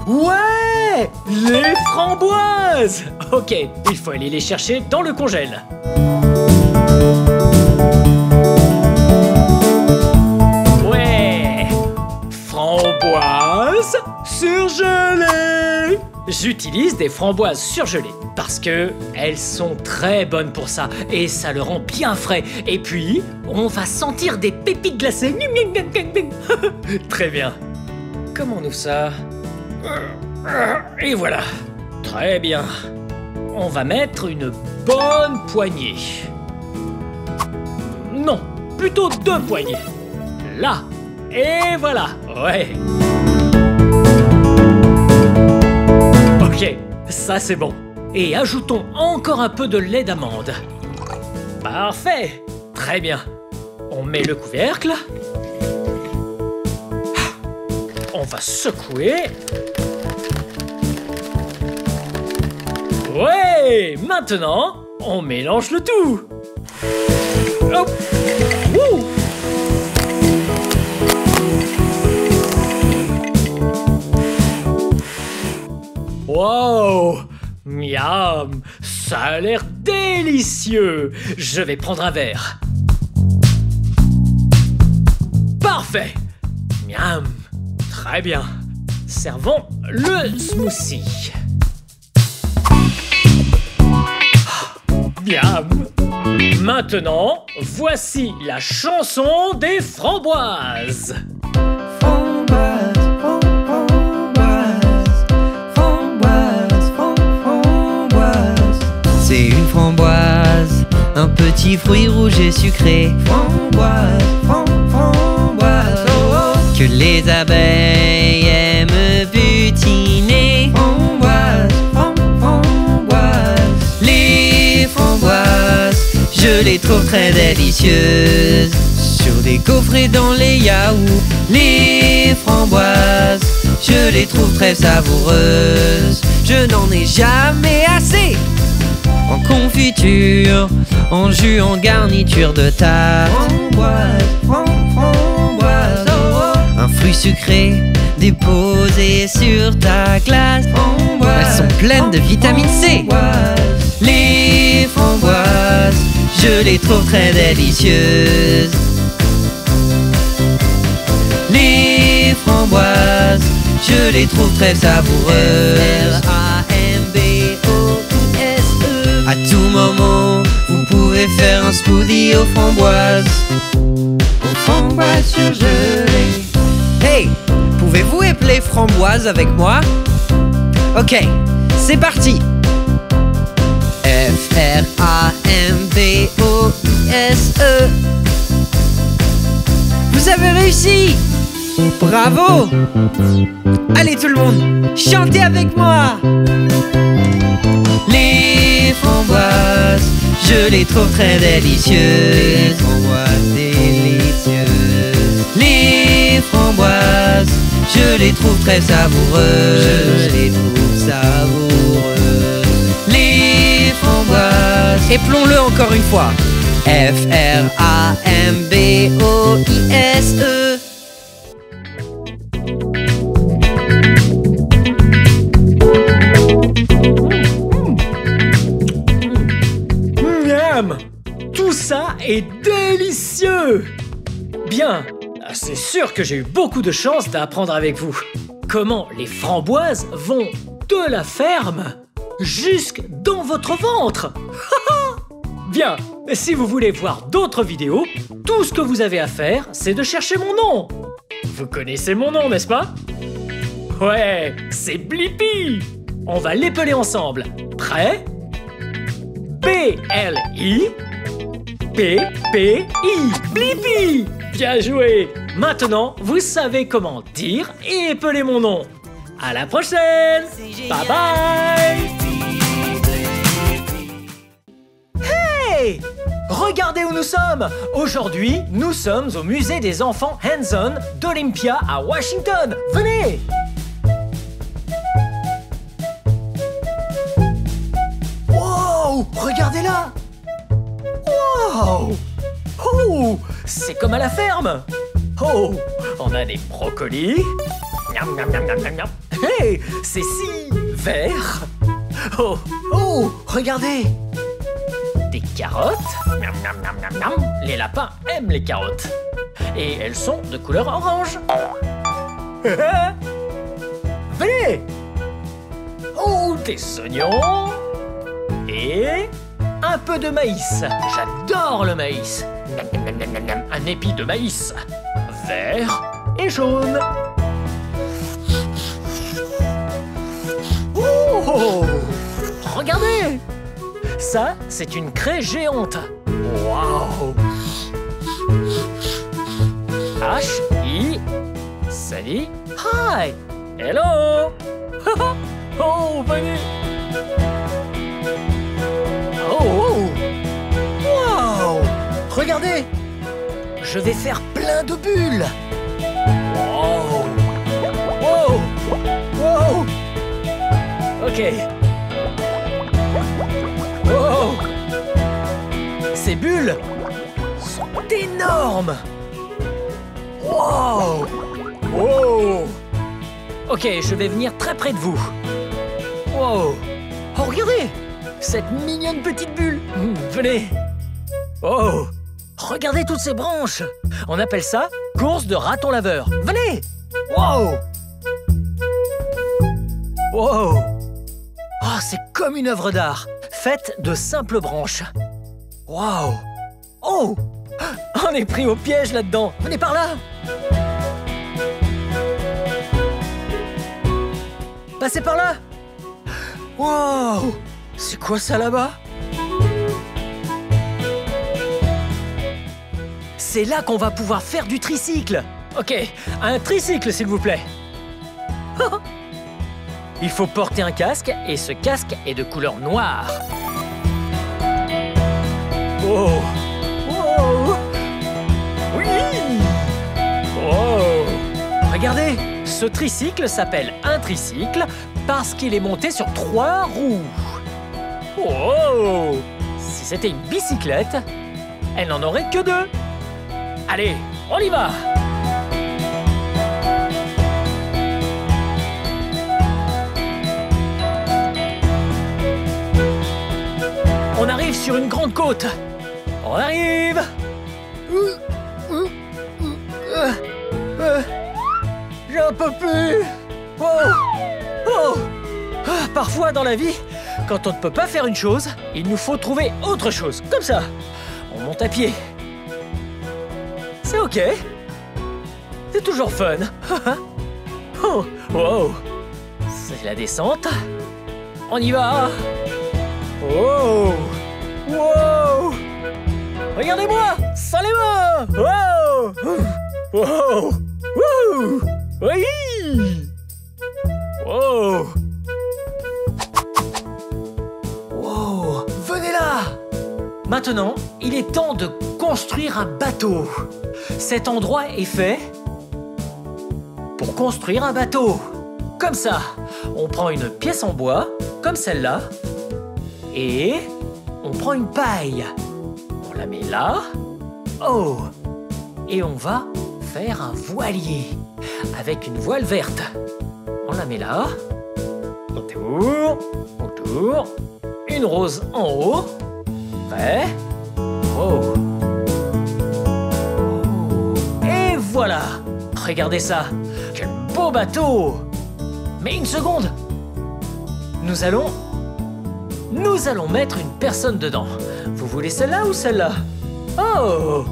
Ouais! Les framboises! Ok, il faut aller les chercher dans le congèle. Ouais! Framboises! framboises surgelées. J'utilise des framboises surgelées parce que elles sont très bonnes pour ça et ça le rend bien frais. Et puis, on va sentir des pépites glacées. Très bien. Commandons ça. Et voilà. Très bien. On va mettre une bonne poignée. Non, plutôt 2 poignées. Là. Et voilà. Ouais. Ok, ça c'est bon. Et ajoutons encore un peu de lait d'amande. Parfait. Très bien. On met le couvercle. On va secouer. Ouais, maintenant, on mélange le tout. Hop. Wouh. Wow, miam, ça a l'air délicieux. Je vais prendre un verre. Parfait. Miam, très bien. Servons le smoothie. Miam. Maintenant, voici la chanson des framboises. C'est une framboise, un petit fruit rouge et sucré. Framboise, framboise, oh oh. Que les abeilles aiment butiner. Framboise, framboise. Les framboises, je les trouve très délicieuses. Sur des gaufres dans les yaourts. Les framboises, je les trouve très savoureuses. Je n'en ai jamais assez. En confiture, en jus, en garniture de tarte. Framboise, framboise, oh oh. Un fruit sucré déposé sur ta glace. Framboise, elles sont pleines de vitamine C. Les framboises, je les trouve très délicieuses. Les framboises, je les trouve très savoureuses. À tout moment, vous pouvez faire un smoothie aux framboises. Aux framboises surgelées. Hey, pouvez-vous épeler framboise avec moi? Ok, c'est parti. F-R-A-M-B-O-I-S-E. Vous avez réussi! Bravo! Allez tout le monde, chantez avec moi! Les framboises, je les trouve très délicieuses. Les framboises délicieuses. Les framboises, je les trouve très savoureuses. Je les trouve savoureuses. Les framboises, éplons-le encore une fois. F-R-A-M-B-O-I-S-E. Tout ça est délicieux! Bien, c'est sûr que j'ai eu beaucoup de chance d'apprendre avec vous comment les framboises vont de la ferme jusque dans votre ventre. Bien, si vous voulez voir d'autres vidéos, tout ce que vous avez à faire, c'est de chercher mon nom. Vous connaissez mon nom, n'est-ce pas? Ouais, c'est Blippi. On va l'épeler ensemble. Prêt? B-L-I P-P-I, Blippi. Bien joué. Maintenant, vous savez comment dire et épeler mon nom. À la prochaine. Bye bye. Hey! Regardez où nous sommes. Aujourd'hui, nous sommes au musée des enfants Hands-On d'Olympia à Washington. Venez. Wow! Regardez là. Wow! Oh! C'est comme à la ferme! Oh! On a des brocolis. Miam, miam, miam, miam, miam, miam. Hey! C'est si vert! Oh! Oh! Regardez! Des carottes. Miam, miam, miam, miam, miam. Les lapins aiment les carottes. Et elles sont de couleur orange. Venez! Oh, des oignons et un peu de maïs. J'adore le maïs. Un épi de maïs vert et jaune. Oh! Regardez! Ça, c'est une craie géante. Waouh! H-I... Salut! Hi! Hello! Oh, venez! Oh! Wow! Regardez! Je vais faire plein de bulles! Wow! Wow! Wow! Ok. Wow! Ces bulles sont énormes! Wow! Wow! Ok, je vais venir très près de vous. Wow! Oh, regardez! Cette mignonne petite bulle! Venez! Oh! Regardez toutes ces branches! On appelle ça course de raton laveur. Venez! Wow! Wow! Oh, c'est comme une œuvre d'art, faite de simples branches. Wow! Oh! On est pris au piège là-dedans. Venez par là! Passez par là! Wow! C'est quoi ça là-bas? C'est là qu'on va pouvoir faire du tricycle. Ok, un tricycle s'il vous plaît. Il faut porter un casque et ce casque est de couleur noire. Oh! Oh! Oui! Oh! Regardez, ce tricycle s'appelle un tricycle parce qu'il est monté sur 3 roues. Oh! Si c'était une bicyclette, elle n'en aurait que 2. Allez, on y va! On arrive sur une grande côte. On arrive. J'en peux plus. Oh. Oh. Parfois dans la vie, quand on ne peut pas faire une chose, il nous faut trouver autre chose. Comme ça. On monte à pied. C'est ok. C'est toujours fun. Oh. Wow. C'est la descente. On y va. Oh! Wow! Regardez-moi! Sans les mains! Wow! Wow! Wouh! Oui! Wow! Wow! Venez là! Maintenant, il est temps de construire un bateau. Cet endroit est fait pour construire un bateau. Comme ça, on prend une pièce en bois, comme celle-là, et on prend une paille. On la met là. Oh! Et on va faire un voilier avec une voile verte. On la met là. Autour, autour. Une rose en haut. Prêt? Oh! Oh! Et voilà! Regardez ça! Quel beau bateau! Mais une seconde! Nous allons mettre une personne dedans. Vous voulez celle-là ou celle-là? Oh!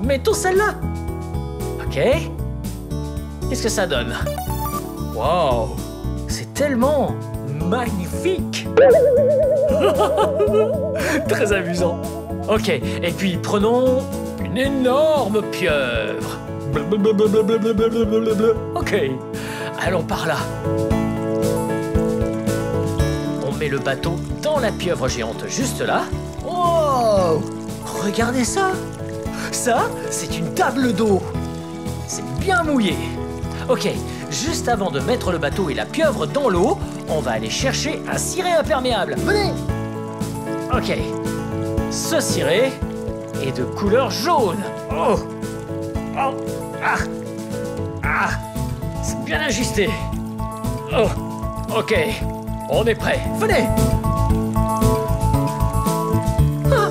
Mettons celle-là. Ok. Qu'est-ce que ça donne? Wow! C'est tellement magnifique! Très amusant. Ok, et puis prenons une énorme pieuvre. Ok, allons par là. On met le bateau dans la pieuvre géante juste là. Oh! Regardez ça! Ça, c'est une table d'eau. C'est bien mouillé. Ok, juste avant de mettre le bateau et la pieuvre dans l'eau, on va aller chercher un ciré imperméable. Venez! Ok. Ce ciré est de couleur jaune. Oh! Oh! Ah! Ah! C'est bien ajusté. Oh! Ok. On est prêt. Venez! Ah!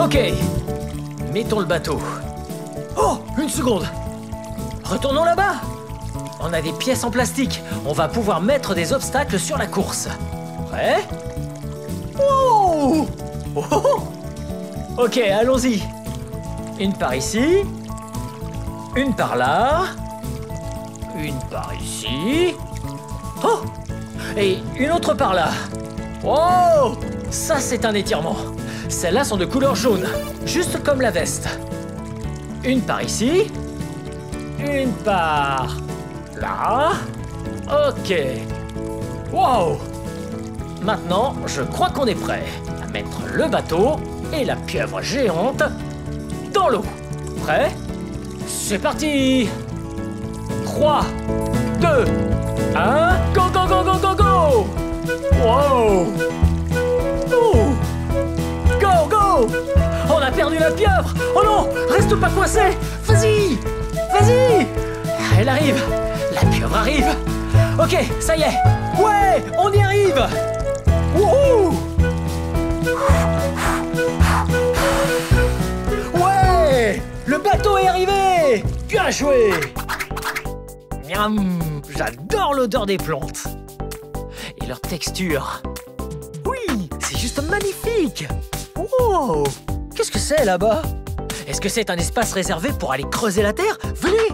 Ok. Mettons le bateau. Oh! Une seconde. Retournons là-bas. On a des pièces en plastique. On va pouvoir mettre des obstacles sur la course. Prêt? Oh! Oh! Ok, allons-y. Une par ici. Une par là. Une par ici. Oh! Et une autre par là. Wow! Ça, c'est un étirement. Celles-là sont de couleur jaune, juste comme la veste. Une par ici. Une par là. Ok. Wow! Maintenant, je crois qu'on est prêt à mettre le bateau et la pieuvre géante dans l'eau. Prêt? C'est parti! 3, 2, 1, go, go, go, go, go, go! Wow! Ouh! Go, go! On a perdu la pieuvre! Oh non! Reste pas coincé! Vas-y! Vas-y! Elle arrive! La pieuvre arrive! Ok, ça y est! Ouais! On y arrive! Wouhou! Ouais! Le bateau est arrivé! Bien joué! Miam! J'adore l'odeur des plantes! Et leur texture! Oui! C'est juste magnifique! Wow! Qu'est-ce que c'est là-bas? Est-ce que c'est un espace réservé pour aller creuser la terre? Venez!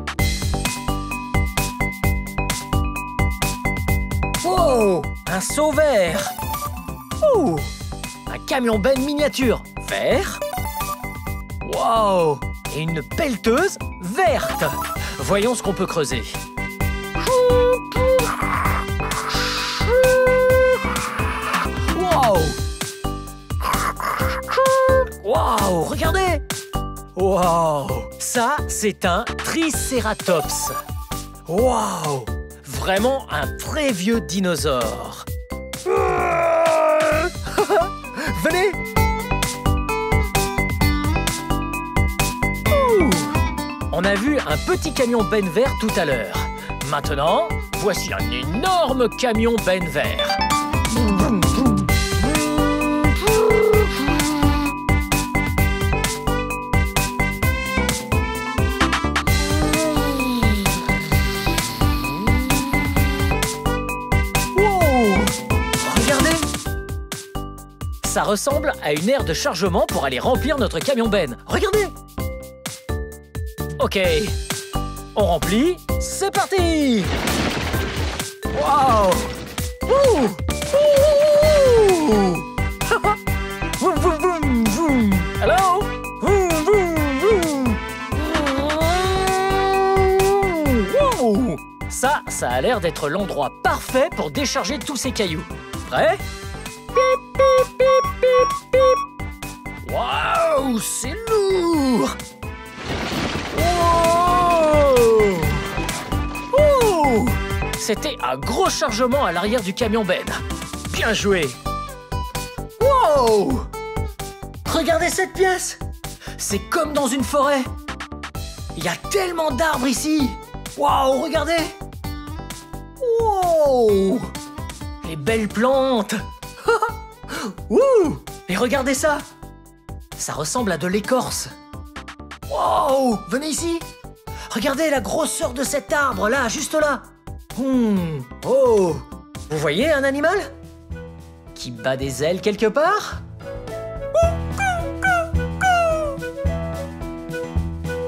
Wow! Un seau vert! Oh! Un camion-benne miniature vert! Wow! Et une pelleteuse verte! Voyons ce qu'on peut creuser. Wow! Wow! Regardez! Wow! Ça, c'est un Triceratops! Wow! Vraiment un très vieux dinosaure! Venez! On a vu un petit camion benne vert tout à l'heure. Maintenant, voici un énorme camion benne vert. Ça ressemble à une aire de chargement pour aller remplir notre camion benne. Regardez! Ok, on remplit, c'est parti! Wow! Ouh! Ouh! Vroom, vroom, vroom, vroom. Hello? Vroom, vroom, vroom. Wow! Ça a l'air d'être l'endroit parfait pour décharger tous ces cailloux. Prêt? Waouh, c'est lourd! Wow! Oh! C'était un gros chargement à l'arrière du camion benne. Bien joué! Wow! Regardez cette pièce! C'est comme dans une forêt. Il y a tellement d'arbres ici. Waouh, regardez! Wow! Les belles plantes! Ouh! Et regardez ça! Ça ressemble à de l'écorce. Wow! Venez ici! Regardez la grosseur de cet arbre, là, juste là! Oh! Vous voyez un animal? Qui bat des ailes quelque part?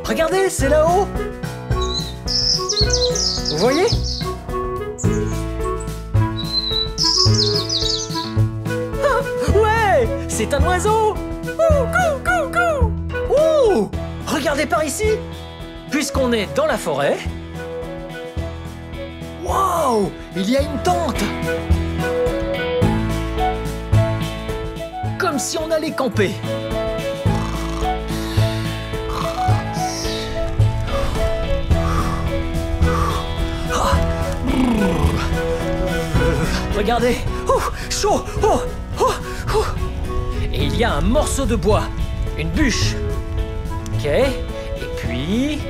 Regardez, c'est là-haut! Vous voyez? Ouais! C'est un oiseau! Ouh! Regardez par ici! Puisqu'on est dans la forêt... Wow! Il y a une tente! Comme si on allait camper. Regardez! Chaud! Et il y a un morceau de bois, une bûche. Ok, et puis...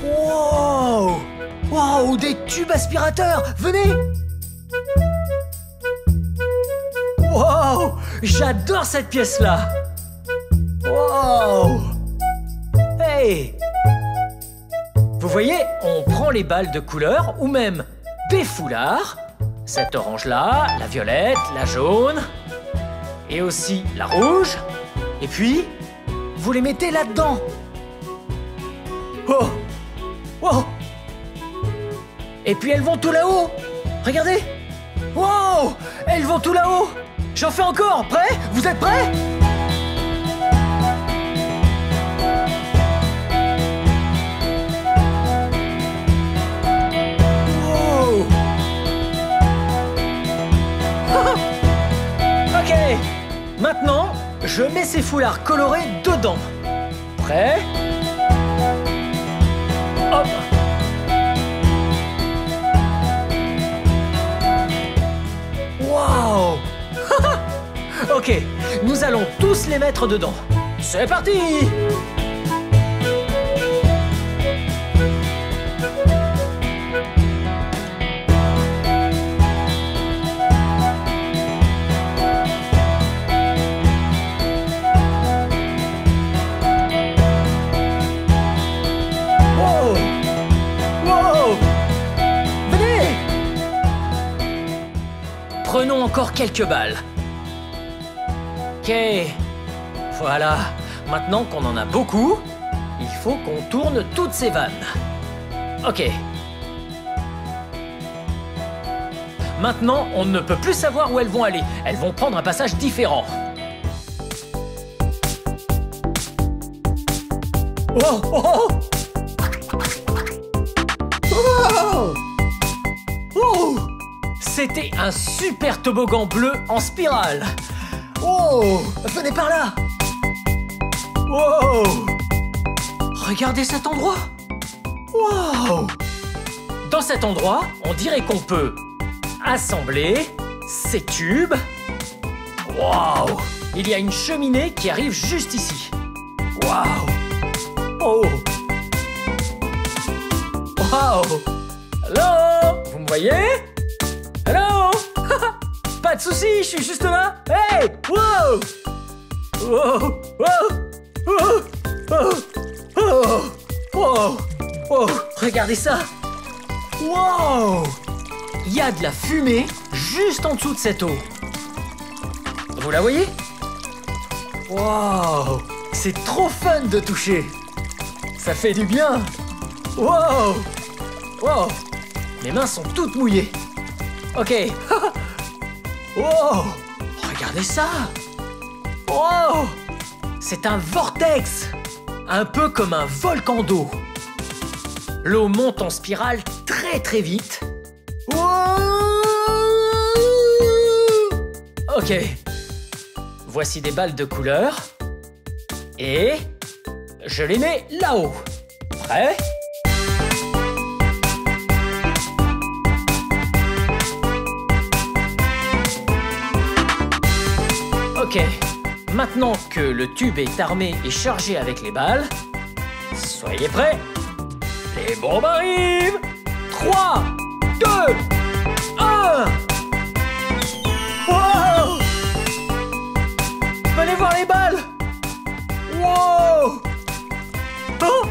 Wow! Wow, des tubes aspirateurs! Venez! Wow! J'adore cette pièce-là! Wow! Hey! Vous voyez, on prend les balles de couleur ou même des foulards. Cette orange-là, la violette, la jaune et aussi la rouge. Et puis, vous les mettez là-dedans. Oh! Oh! Et puis elles vont tout là-haut. Regardez! Wow! Elles vont tout là-haut. J'en fais encore. Prêts? Vous êtes prêts? Wow! Ok. Maintenant, je mets ces foulards colorés dedans. Prêts? Hop! Wow! Ok, nous allons tous les mettre dedans. C'est parti! Wow! Wow! Venez! Prenons encore quelques balles. Ok, voilà. Maintenant qu'on en a beaucoup, il faut qu'on tourne toutes ces vannes. Ok. Maintenant, on ne peut plus savoir où elles vont aller. Elles vont prendre un passage différent. Oh, oh, oh! Oh! C'était un super toboggan bleu en spirale. Oh! Venez par là! Wow! Regardez cet endroit! Wow! Dans cet endroit, on dirait qu'on peut assembler ces tubes. Wow! Il y a une cheminée qui arrive juste ici. Wow! Oh! Wow! Hello! Vous me voyez? Hello! Pas de soucis, je suis juste là. Hey! Wow! Wow! Wow! Wow! Wow! Wow! Wow! Regardez ça! Wow! Il y a de la fumée juste en dessous de cette eau. Vous la voyez? Wow! C'est trop fun de toucher. Ça fait du bien. Wow! Wow! Mes mains sont toutes mouillées. Ok. Wow! Regardez ça! Wow! C'est un vortex! Un peu comme un volcan d'eau. L'eau monte en spirale très très vite. Wow! Ok. Voici des balles de couleur. Et je les mets là-haut. Prêt? Ok, maintenant que le tube est armé et chargé avec les balles, soyez prêts. Les bombes arrivent. 3, 2, 1. Wow! Venez voir les balles. Wow! Oh!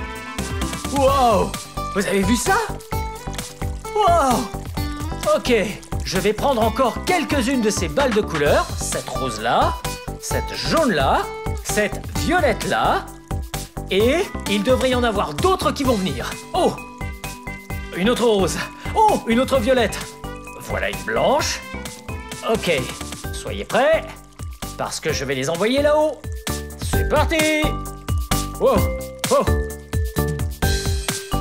Wow! Vous avez vu ça? Wow! Ok, je vais prendre encore quelques-unes de ces balles de couleur. Cette rose-là, cette jaune-là, cette violette-là. Et il devrait y en avoir d'autres qui vont venir. Oh! Une autre rose. Oh! Une autre violette. Voilà une blanche. Ok, soyez prêts, parce que je vais les envoyer là-haut. C'est parti! Wow! Oh!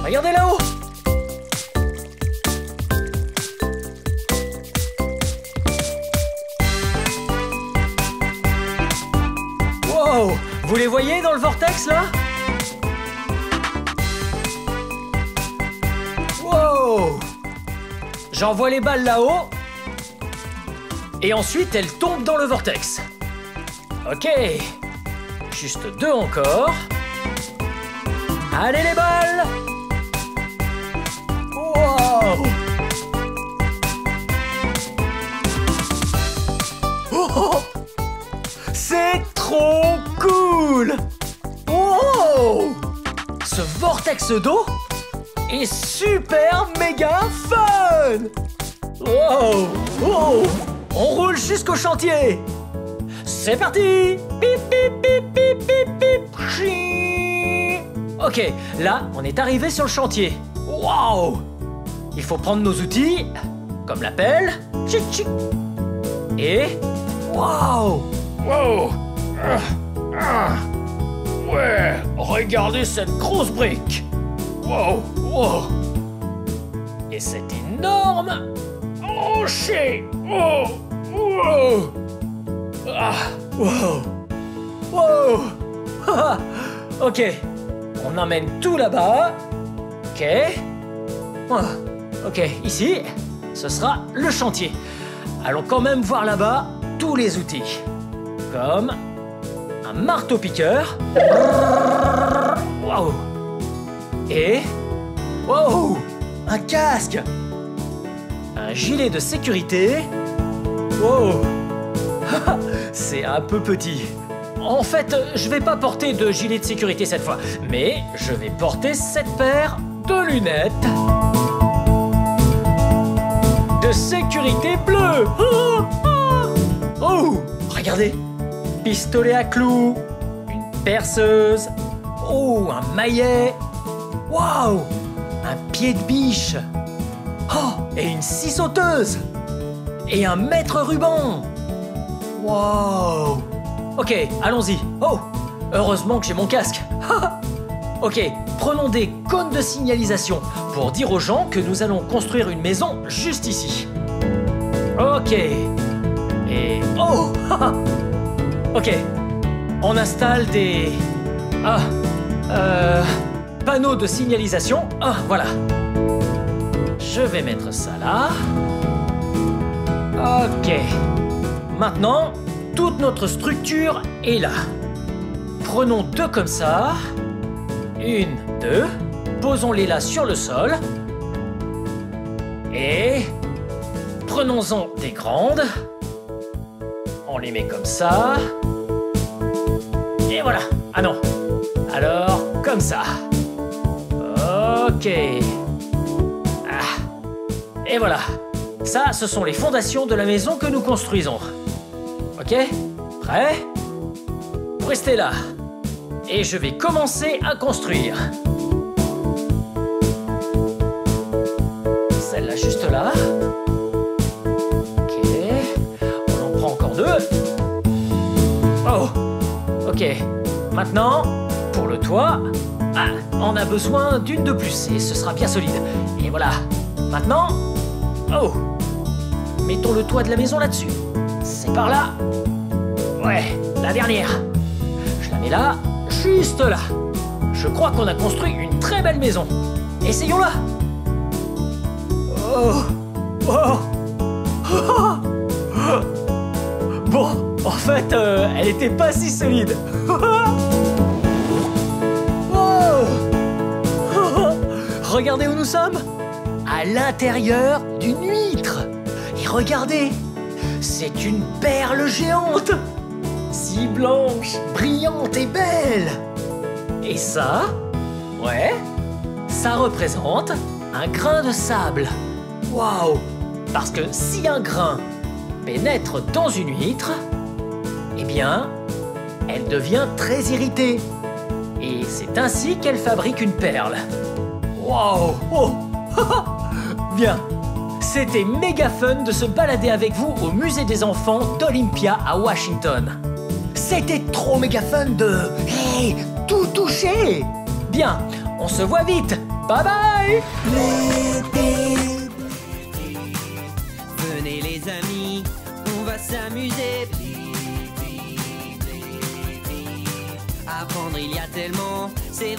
Regardez là-haut! Wow! Vous les voyez dans le vortex, là? Wow! J'envoie les balles là-haut. Et ensuite, elles tombent dans le vortex. Ok. Juste 2 encore. Allez les balles! Wow! Oh! C'est trop cool! Wow! Ce vortex d'eau et super méga fun! Wow! Wow! On roule jusqu'au chantier! C'est parti! Pip, pip, pip, pip, pip, pip. Chi. Ok, là, on est arrivé sur le chantier. Wow! Il faut prendre nos outils, comme la pelle. Tchic, tchic. Et... Wow! Wow! Ouais, regardez cette grosse brique! Wow! Wow! Et cet énorme rocher! Wow! Wow! Ah! Wow! Wow! Ok, on emmène tout là-bas. Ok. Ok, ici, ce sera le chantier. Allons quand même voir là-bas tous les outils. Comme un marteau-piqueur. Wow! Et... Wow! Un casque! Un gilet de sécurité. Wow! C'est un peu petit. En fait, je vais pas porter de gilet de sécurité cette fois, mais je vais porter cette paire de lunettes de sécurité bleue. Oh! Regardez! Pistolet à clous, une perceuse, oh, un maillet, waouh, un pied de biche, oh, et une scie sauteuse, et un mètre-ruban. Waouh. Ok, allons-y. Oh, heureusement que j'ai mon casque. Ok, prenons des cônes de signalisation pour dire aux gens que nous allons construire une maison juste ici. Ok. Et... Oh. Ok, on installe des... panneaux de signalisation. Ah, voilà. Je vais mettre ça là. Ok. Maintenant, toute notre structure est là. Prenons 2 comme ça. 1, 2. Posons-les là sur le sol. Et... prenons-en des grandes. On les met comme ça. Et voilà. Ah non. Alors, comme ça. Ok. Ah. Et voilà. Ça, ce sont les fondations de la maison que nous construisons. Ok? Prêt? Restez là. Et je vais commencer à construire. Celle-là juste là. Ok. On en prend encore 2. Oh. Ok. Maintenant, pour le toit, on a besoin d'une de plus et ce sera bien solide. Et voilà. Maintenant, oh, mettons le toit de la maison là-dessus. C'est par là. Ouais, la dernière. Je la mets là, juste là. Je crois qu'on a construit une très belle maison. Essayons-la. Oh. Oh. Oh. Bon, en fait, elle était pas si solide. Regardez où nous sommes. À l'intérieur d'une huître. Et regardez, c'est une perle géante. Si blanche, brillante et belle. Et ça, ouais, ça représente un grain de sable. Waouh! Parce que si un grain pénètre dans une huître, eh bien, elle devient très irritée. Et c'est ainsi qu'elle fabrique une perle. Waouh! Oh. Bien. C'était méga fun de se balader avec vous au musée des enfants d'Olympia à Washington. C'était trop méga fun de... Hey, tout toucher. Bien, on se voit vite. Bye bye. Venez les amis, on va s'amuser. Apprendre il y a tellement, c'est